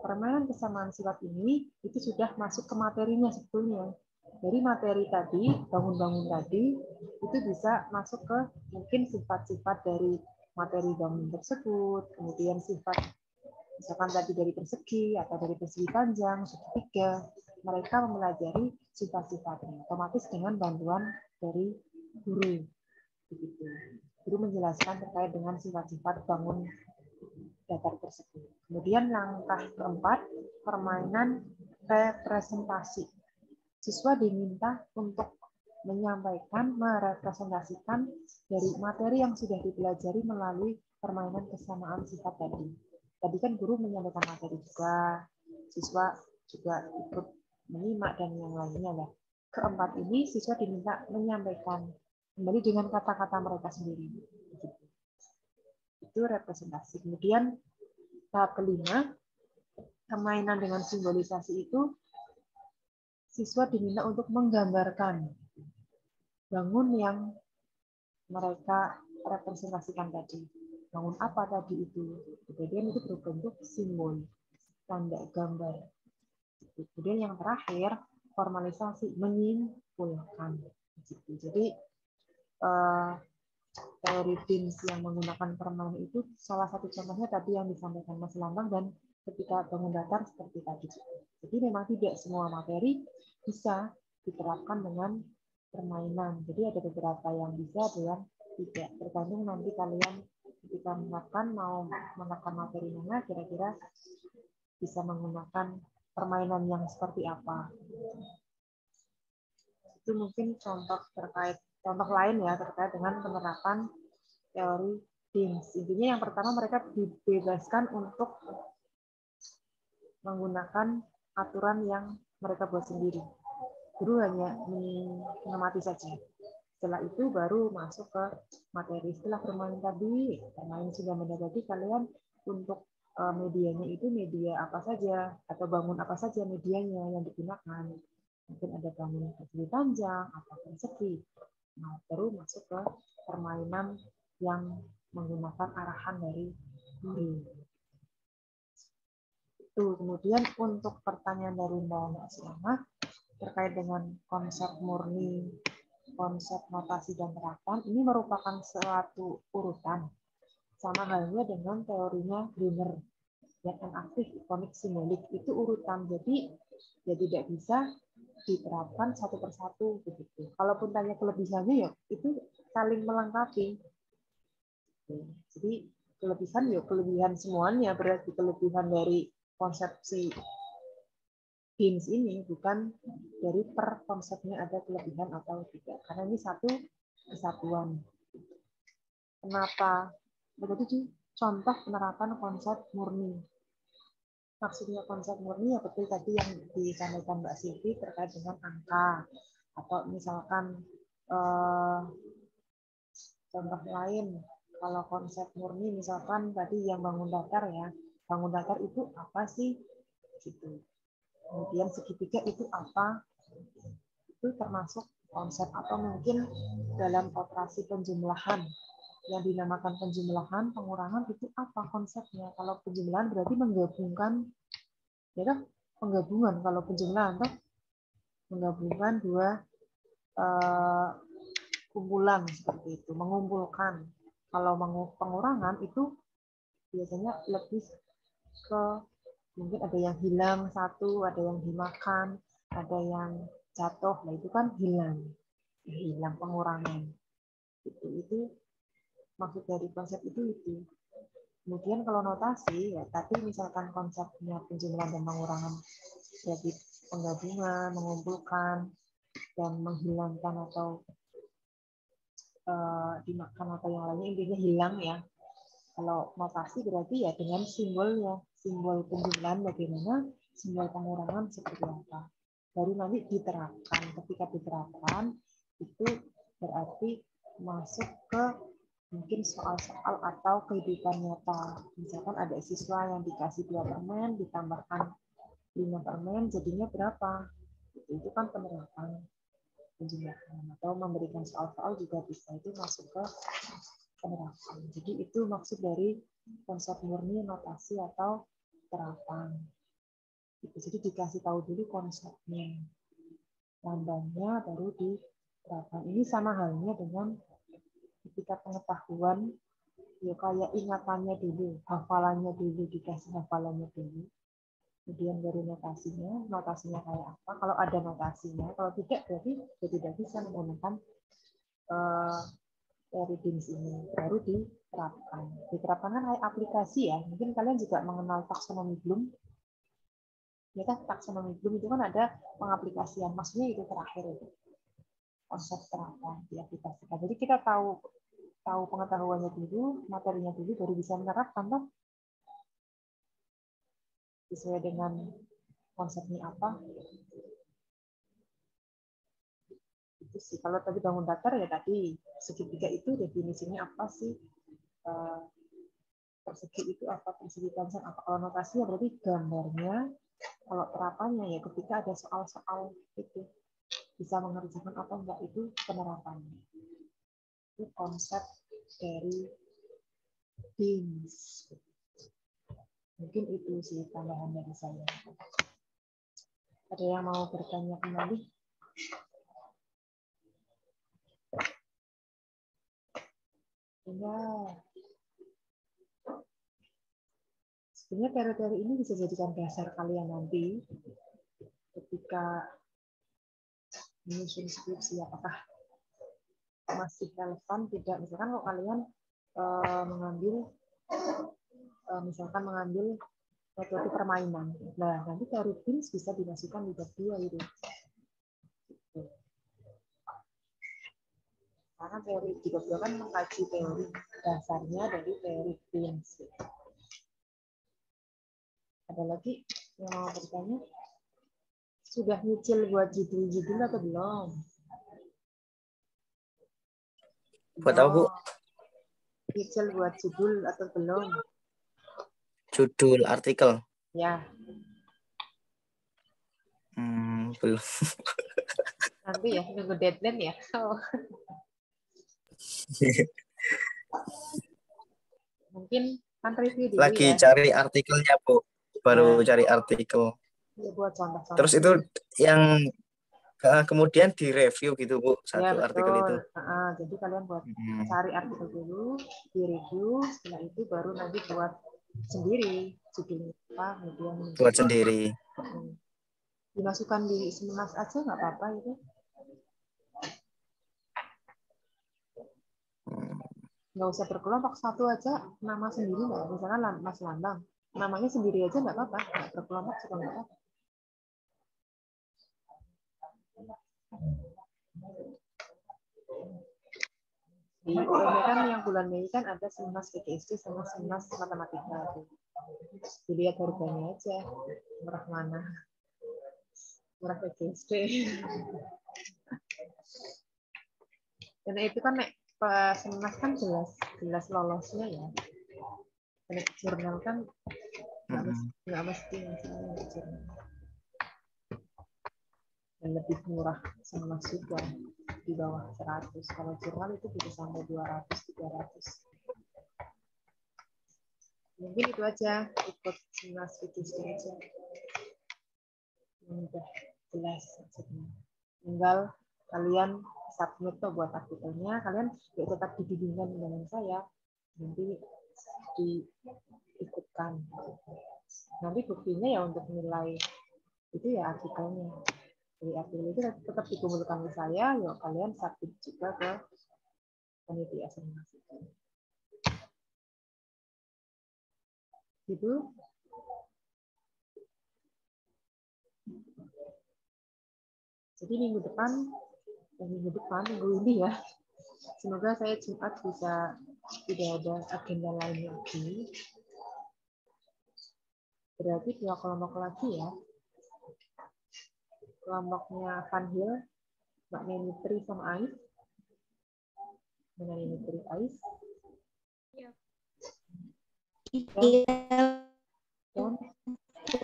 Permainan kesamaan sifat ini itu sudah masuk ke materinya sebetulnya. Dari materi tadi, bangun-bangun tadi, itu bisa masuk ke mungkin sifat-sifat dari materi bangun tersebut, kemudian sifat misalkan tadi dari persegi atau dari persegi panjang, segitiga, mereka mempelajari sifat-sifatnya, otomatis dengan bantuan dari guru. Begitu. Guru menjelaskan terkait dengan sifat-sifat bangun datar tersebut. Kemudian langkah keempat, permainan representasi. Siswa diminta untuk menyampaikan, merepresentasikan dari materi yang sudah dipelajari melalui permainan kesamaan sifat tadi. Tadi kan guru menyampaikan materi juga, siswa juga ikut menyimak dan yang lainnya lah. Keempat ini siswa diminta menyampaikan kembali dengan kata-kata mereka sendiri. Itu representasi. Kemudian tahap kelima, permainan dengan simbolisasi itu siswa diminta untuk menggambarkan bangun yang mereka representasikan tadi. Bangun apa tadi itu? Kemudian itu berbentuk simbol, tanda gambar. Kemudian yang terakhir, formalisasi, menyimpulkan. Jadi teori BIMS yang menggunakan permainan itu salah satu contohnya tadi yang disampaikan Mas Lambang, dan ketika bangun datar seperti tadi. Jadi memang tidak semua materi bisa diterapkan dengan permainan. Jadi ada beberapa yang bisa, ada yang tidak. Tergantung nanti kalian ketika menerapkan mau menekan materi mana, kira-kira bisa menggunakan permainan yang seperti apa. Itu mungkin contoh lain ya terkait dengan penerapan teori BIMS. Intinya yang pertama mereka dibebaskan untuk menggunakan aturan yang mereka buat sendiri. Guru hanya mengamati saja. Setelah itu baru masuk ke materi. Setelah bermain tadi, bermain sudah mendapati kalian untuk medianya itu media apa saja, atau bangun apa saja medianya yang digunakan. Mungkin ada bangun persegi panjang, atau persegi. Nah, baru masuk ke permainan yang menggunakan arahan dari guru. Itu. Kemudian untuk pertanyaan dari Mbak Silama terkait dengan konsep murni, konsep notasi dan terapan, ini merupakan suatu urutan. Sama halnya dengan teorinya Greener, yang aktif, ikonik, simbolik, itu urutan. Jadi ya tidak bisa diterapkan satu persatu begitu. Kalaupun tanya kelebihannya ya itu saling melengkapi. Jadi kelebihan ya kelebihan semuanya, berarti kelebihan dari konsepsi BIMS ini bukan dari per konsepnya ada kelebihan atau tidak, karena ini satu kesatuan. Kenapa? Begitu contoh penerapan konsep murni. Maksudnya konsep murni ya betul tadi yang disampaikan Mbak Silvi terkait dengan angka, atau misalkan contoh lain kalau konsep murni misalkan tadi yang bangun datar ya, bangun datar itu apa sih gitu. Kemudian segitiga itu apa, itu termasuk konsep, atau mungkin dalam operasi penjumlahan yang dinamakan penjumlahan, pengurangan, itu apa konsepnya? Kalau penjumlahan berarti menggabungkan, ya kan? Penggabungan. Kalau penjumlahan tuh menggabungkan dua kumpulan seperti itu, mengumpulkan. Kalau pengurangan itu biasanya lebih ke mungkin ada yang hilang satu, ada yang dimakan, ada yang jatuh. Nah itu kan hilang pengurangan. Itu maksud dari konsep itu. Kemudian kalau notasi, ya tadi misalkan konsepnya penjumlahan dan pengurangan, jadi penggabungan, mengumpulkan, dan menghilangkan atau dimakan atau yang lainnya, intinya hilang ya. Kalau notasi berarti ya dengan simbolnya, simbol penjumlahan bagaimana, simbol pengurangan seperti apa. Baru nanti diterapkan. Ketika diterapkan, itu berarti masuk ke mungkin soal-soal atau kehidupan nyata. Misalkan ada siswa yang dikasih 2 permen, ditambahkan 5 permen, jadinya berapa? Itu kan penerapan penjumlahan. Atau memberikan soal-soal juga bisa, itu masuk ke penerapan. Jadi itu maksud dari konsep murni, notasi, atau terapan. Jadi dikasih tahu dulu konsepnya, lambangnya, baru diterapkan. Ini sama halnya dengan ketika pengetahuan, ya kayak ingatannya dulu, hafalannya dulu, dikasih hafalannya dulu. Kemudian baru notasinya kayak apa? Kalau ada notasinya, kalau tidak berarti ya tidak bisa menggunakan dari BIMS ini, baru diterapkan. Diterapkan kan kayak aplikasi ya. Mungkin kalian juga mengenal taksonomi Bloom. Ya kan, taksonomi Bloom itu kan ada pengaplikasian. Maksudnya itu terakhir itu. Konsep terapan diaplikasikan. Jadi kita tahu pengetahuannya dulu, materinya dulu, baru bisa menerapkan kan? Sesuai dengan konsepnya apa. Itu sih. Kalau tadi bangun datar ya tadi segitiga itu definisinya apa sih? Persegi itu apa, persegi konsen apa. Kalau notasinya berarti gambarnya. Kalau terapannya ya ketika ada soal-soal itu bisa mengerjakan apa enggak, itu penerapannya. Itu konsep dari BIMS. Mungkin itu sih tambahan dari saya. Ada yang mau bertanya kembali? Ya. Sebenarnya teori-teori ini bisa jadikan dasar kalian nanti ketika menyusun skripsi, apakah masih relevan tidak. Misalkan kalau kalian mengambil metode permainan, nah nanti teori BIMS bisa dimasukkan di bab 2 itu. Karena teori di bab 2 kan mengkaji teori dasarnya dari teori BIMS. Ada lagi yang mau bertanya? Sudah nyicil buat judul-judul atau belum? Buat apa, Bu? Nyicil buat judul atau belum? Judul artikel? Ya. Belum. Nanti ya, nunggu deadline ya. Oh. Mungkin kan review dulu lagi ya. Cari artikelnya, Bu. Baru cari artikel. Ya, buat contoh-contoh. Terus itu yang kemudian direview gitu, Bu, satu ya, artikel itu. Jadi kalian buat cari artikel dulu, di-review, setelah itu baru nanti buat sendiri judulnya apa, kemudian buat sendiri. Dimasukkan di Seminas aja nggak apa-apa itu. Nggak usah berkelompok, satu aja nama sendiri nggak. Misalkan Mas Lambang, namanya sendiri aja nggak apa-apa, nggak berkelompok juga nggak apa-apa. Di UMB kan yang bulan Mei kan ada Seminas PGSD sama Seminas Matematika. Dilihat harganya aja, murah mana. Murah PGSD. Karena itu kan Seminas kan jelas lolosnya ya. Nek jurnal kan nggak mesti jurnal. Dan lebih murah Seminas juga. di bawah 100. Kalau jurnal itu bisa sampai 200, 300. Mungkin itu aja, ikut Simas PTSD aja. Udah jelas maksudnya. Tinggal kalian submit tuh buat artikelnya, kalian tetap dibimbingan dengan saya, nanti diikutkan. Nanti buktinya ya untuk nilai itu ya artikelnya. Jadi artikel itu tetap dikumpulkan ke saya, yuk kalian submit juga ke panitia simulasi. Gitu. Jadi minggu ini ya, semoga saya Jumat bisa tidak ada agenda lain lagi. Berarti 2 kelompok lagi ya. Kelompoknya Van Hill, Mbak Neni Tri sama Ais. Dengan Neni Tri Ais. Dan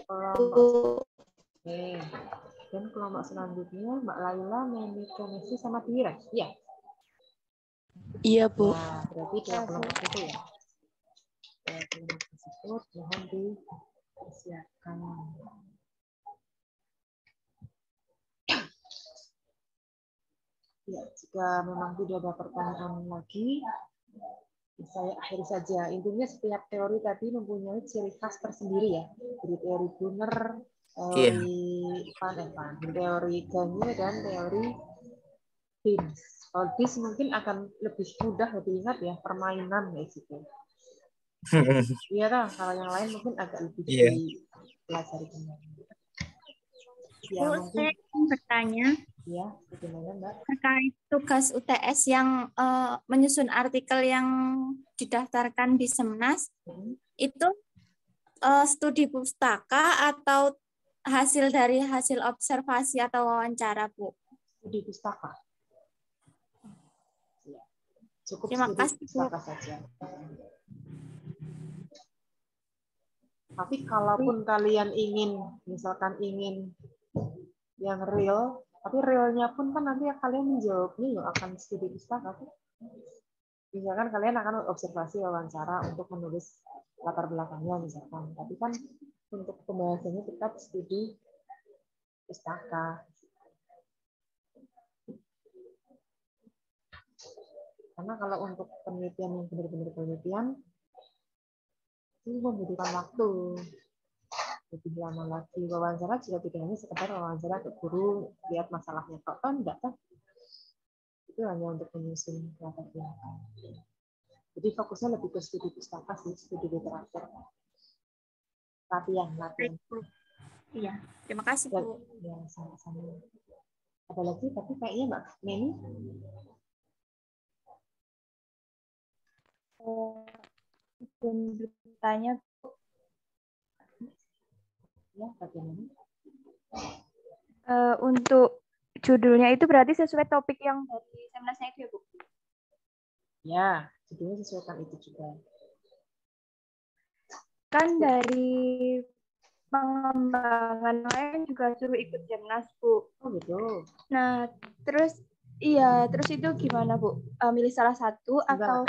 kelompok dan kelompok selanjutnya Mbak Laila, Neni Kenesi sama Tira. Iya. Iya, Bu. Nah, berarti 2 kelompok itu ya. 2 kelompok tersebut mohon dipersiapkan. Ya, jika memang tidak ada pertanyaan lagi, saya akhiri saja. Intinya setiap teori tadi mempunyai ciri khas tersendiri ya. Jadi teori Brunner, teori teori Gagne, dan teori Beams. Kalau Beams mungkin akan lebih mudah diingat ya, permainan kayak gitu. Iya kan, kalau yang lain mungkin agak lebih dipelajari kembali. Ya, mungkin. Saya ingin bertanya. Ya, bagaimana Mbak? Terkait tugas UTS yang menyusun artikel yang didaftarkan di Semnas, itu studi pustaka atau hasil dari hasil observasi atau wawancara, Bu? Studi pustaka. Ya. Cukup Terima studi kasih, pustaka Bu. saja. Tapi kalaupun kalian ingin, misalkan ingin yang real, tapi realnya pun kan nanti kalian menjawabnya ya akan studi pustaka. Misalkan kalian akan observasi wawancara untuk menulis latar belakangnya misalkan, tapi kan untuk pembahasannya tetap studi pustaka. Karena kalau untuk penelitian yang benar-benar penelitian itu membutuhkan waktu lebih lama lagi. Wawancara juga tidak hanya sekedar wawancara ke guru lihat masalahnya kok enggak kan, itu hanya untuk menyusun latar belakang. Jadi fokusnya lebih ke studi pustaka sih, studi literatur, latihan. Iya, terima kasih, Bu. Ya, sama-sama. Ada lagi tapi kayaknya Mbak Neni. Bertanya, Bu. Ya, bagaimana? Untuk judulnya itu berarti sesuai topik yang dari Semnasnya itu ya, Bu? Ya, judulnya sesuaikan itu juga. Kan dari pengembangan lain juga suruh ikut Semnas, Bu. Oh gitu. Nah, terus itu gimana, Bu? Milih salah satu atau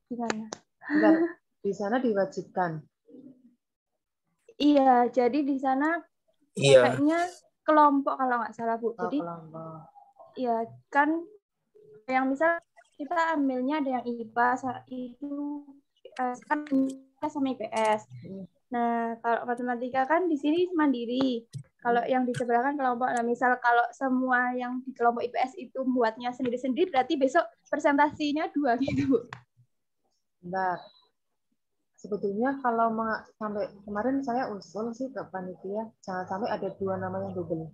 gimana? Enggak, di sana diwajibkan. Iya, jadi di sana kayaknya kelompok kalau nggak salah, Bu. Jadi kelompok. Iya, kan yang misal kita ambilnya ada yang IPA itu kan sama IPS. Nah, kalau matematika kan di sini mandiri. Kalau yang di sebelah kan kelompok. Nah, misal kalau semua yang di kelompok IPS itu buatnya sendiri-sendiri, berarti besok presentasinya 2 gitu, Bu. Enggak. Sebetulnya kalau sampai kemarin saya usul sih ke panitia, jangan sampai ada 2 nama yang double.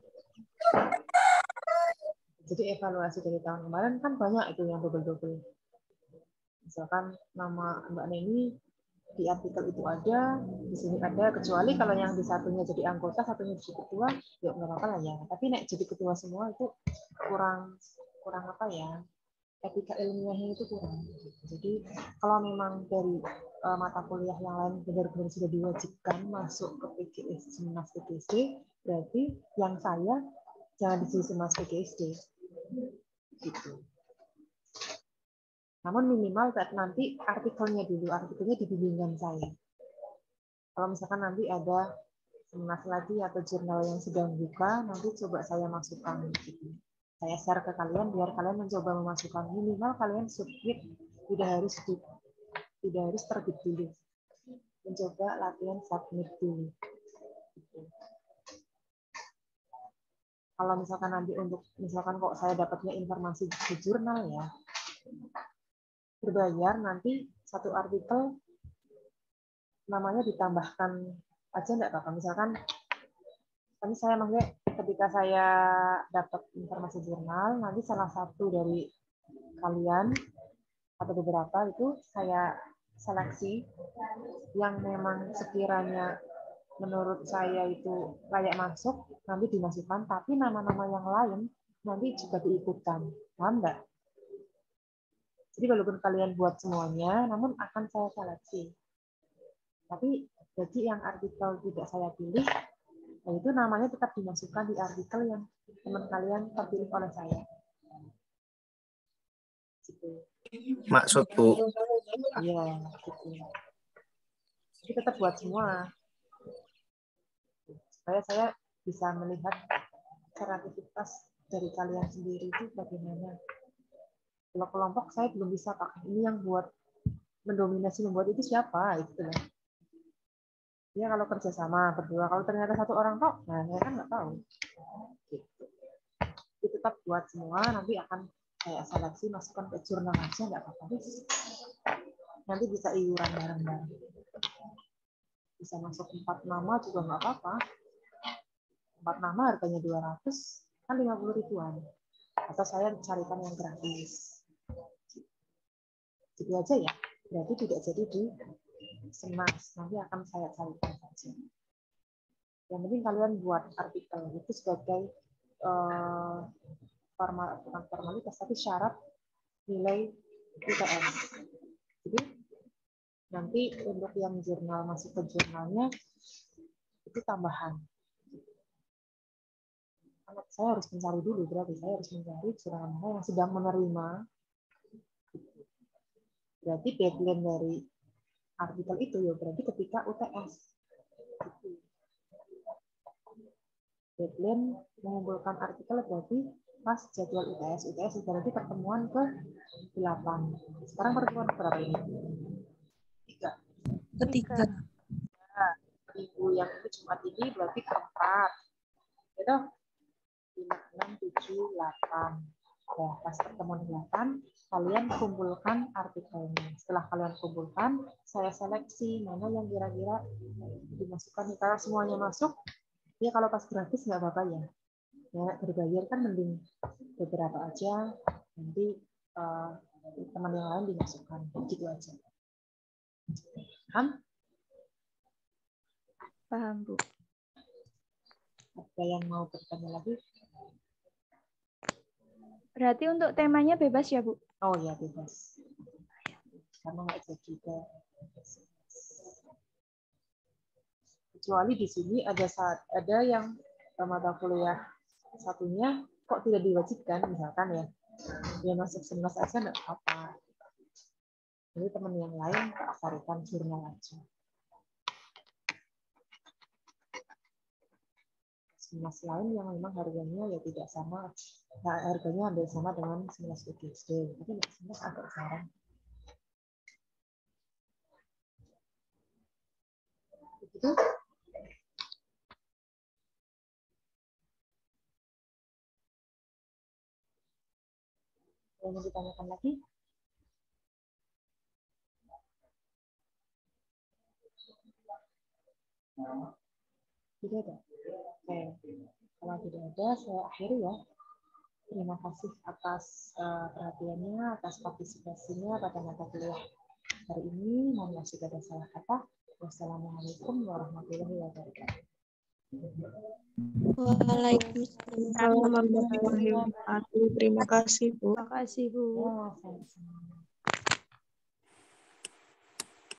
Jadi evaluasi dari tahun kemarin kan banyak itu yang double-double. Misalkan nama Mbak Neni di artikel itu ada, di sini ada, kecuali kalau yang di satunya jadi anggota, satunya jadi ketua, ya nggak apa-apa lah ya. Tapi nek jadi ketua semua itu kurang apa ya? Etika ilmiahnya itu kurang. Jadi kalau memang dari mata kuliah yang lain benar-benar sudah diwajibkan masuk ke PGSD, Semnas PGSD, berarti yang saya jangan di Semnas PGSD. Gitu. Namun minimal nanti artikelnya dulu, artikelnya di bimbingan saya. Kalau misalkan nanti ada seminar lagi atau jurnal yang sedang buka, nanti coba saya masukkan. Gitu. Saya share ke kalian biar kalian mencoba memasukkan, minimal kalian submit, tidak harus terbit dulu. Mencoba latihan submit dulu. Gitu. Kalau misalkan nanti misalkan kok saya dapatnya informasi di jurnal ya, berbayar, nanti satu artikel namanya ditambahkan aja enggak apa-apa. Misalkan tadi saya maksudnya ketika saya dapat informasi jurnal, nanti salah satu dari kalian atau beberapa itu saya seleksi yang memang sekiranya menurut saya itu layak masuk, nanti dimasukkan, tapi nama-nama yang lain nanti juga diikutkan. Paham enggak? Jadi walaupun kalian buat semuanya, namun akan saya seleksi. Tapi bagi yang artikel tidak saya pilih, itu namanya tetap dimasukkan di artikel yang teman kalian terpilih oleh saya. Gitu. Maksud Bu? Iya, gitu. Jadi tetap buat semua. Supaya saya bisa melihat kreativitas dari kalian sendiri itu bagaimana. Kalau kelompok saya belum bisa pakai ini yang buat mendominasi membuat itu siapa itu lah. Ya kalau kerjasama berdua, kalau ternyata satu orang kok, nah saya kan nggak tahu. Gitu. Itu tetap buat semua, nanti akan saya seleksi masukkan ke jurnal aja nggak apa-apa. Nanti bisa iuran bareng-bareng. Bisa masuk 4 nama juga nggak apa-apa. 4 nama harganya 200, kan 50 ribuan. Atau saya carikan yang gratis. Gitu aja ya. Berarti tidak jadi di semas. Nanti akan saya carikan saja. Yang penting kalian buat artikel itu sebagai bukan formalitas, tapi syarat nilai UTS. Jadi nanti untuk yang jurnal masuk ke jurnalnya itu tambahan. Saya harus mencari dulu, berarti saya harus mencari jurnal mana yang sedang menerima. Berarti deadline dari artikel itu ya berarti ketika UTS. Deadline mengumpulkan artikel berarti pas jadwal UTS. UTS berarti pertemuan ke-8. Sekarang pertemuan berapa ini? 3. Ketiga. Nah, minggu yang itu Jumat ini berarti keempat. Gitu? 5, 6, 7, 8. Ya, pas pertemuan 8, kalian kumpulkan artikelnya. Setelah kalian kumpulkan, saya seleksi mana yang kira-kira dimasukkan. Kalau semuanya masuk, ya kalau pas gratis nggak apa-apa ya. Ya berbayar kan mending beberapa aja, nanti teman yang lain dimasukkan. Gitu aja. Paham? Paham, Bu. Ada yang mau bertanya lagi? Berarti untuk temanya bebas ya, Bu? Oh ya, bebas. Karena nggak jadi ke. Kecuali di sini ada yang mata kuliah satunya kok tidak diwajibkan, misalkan ya. Dia masuk 11 aja nggak apa-apa. Jadi teman yang lain tak carikan jurnal aja. 11 lain yang memang harganya ya tidak sama, nah, harganya hampir sama dengan 11 UGSD, tapi 11 agak jarang. Begitu? Mau ditanyakan lagi? Tidak ada. Oke. Kalau tidak ada, saya akhiri ya. Terima kasih atas perhatiannya, atas partisipasinya pada mata kuliah hari ini. Mohon maaf jika ada salah kata. Wassalamualaikum warahmatullahi wabarakatuh. Waalaikumsalam warahmatullahi wabarakatuh. Terima kasih, Bu. Terima kasih, Bu. Ya, sama-sama.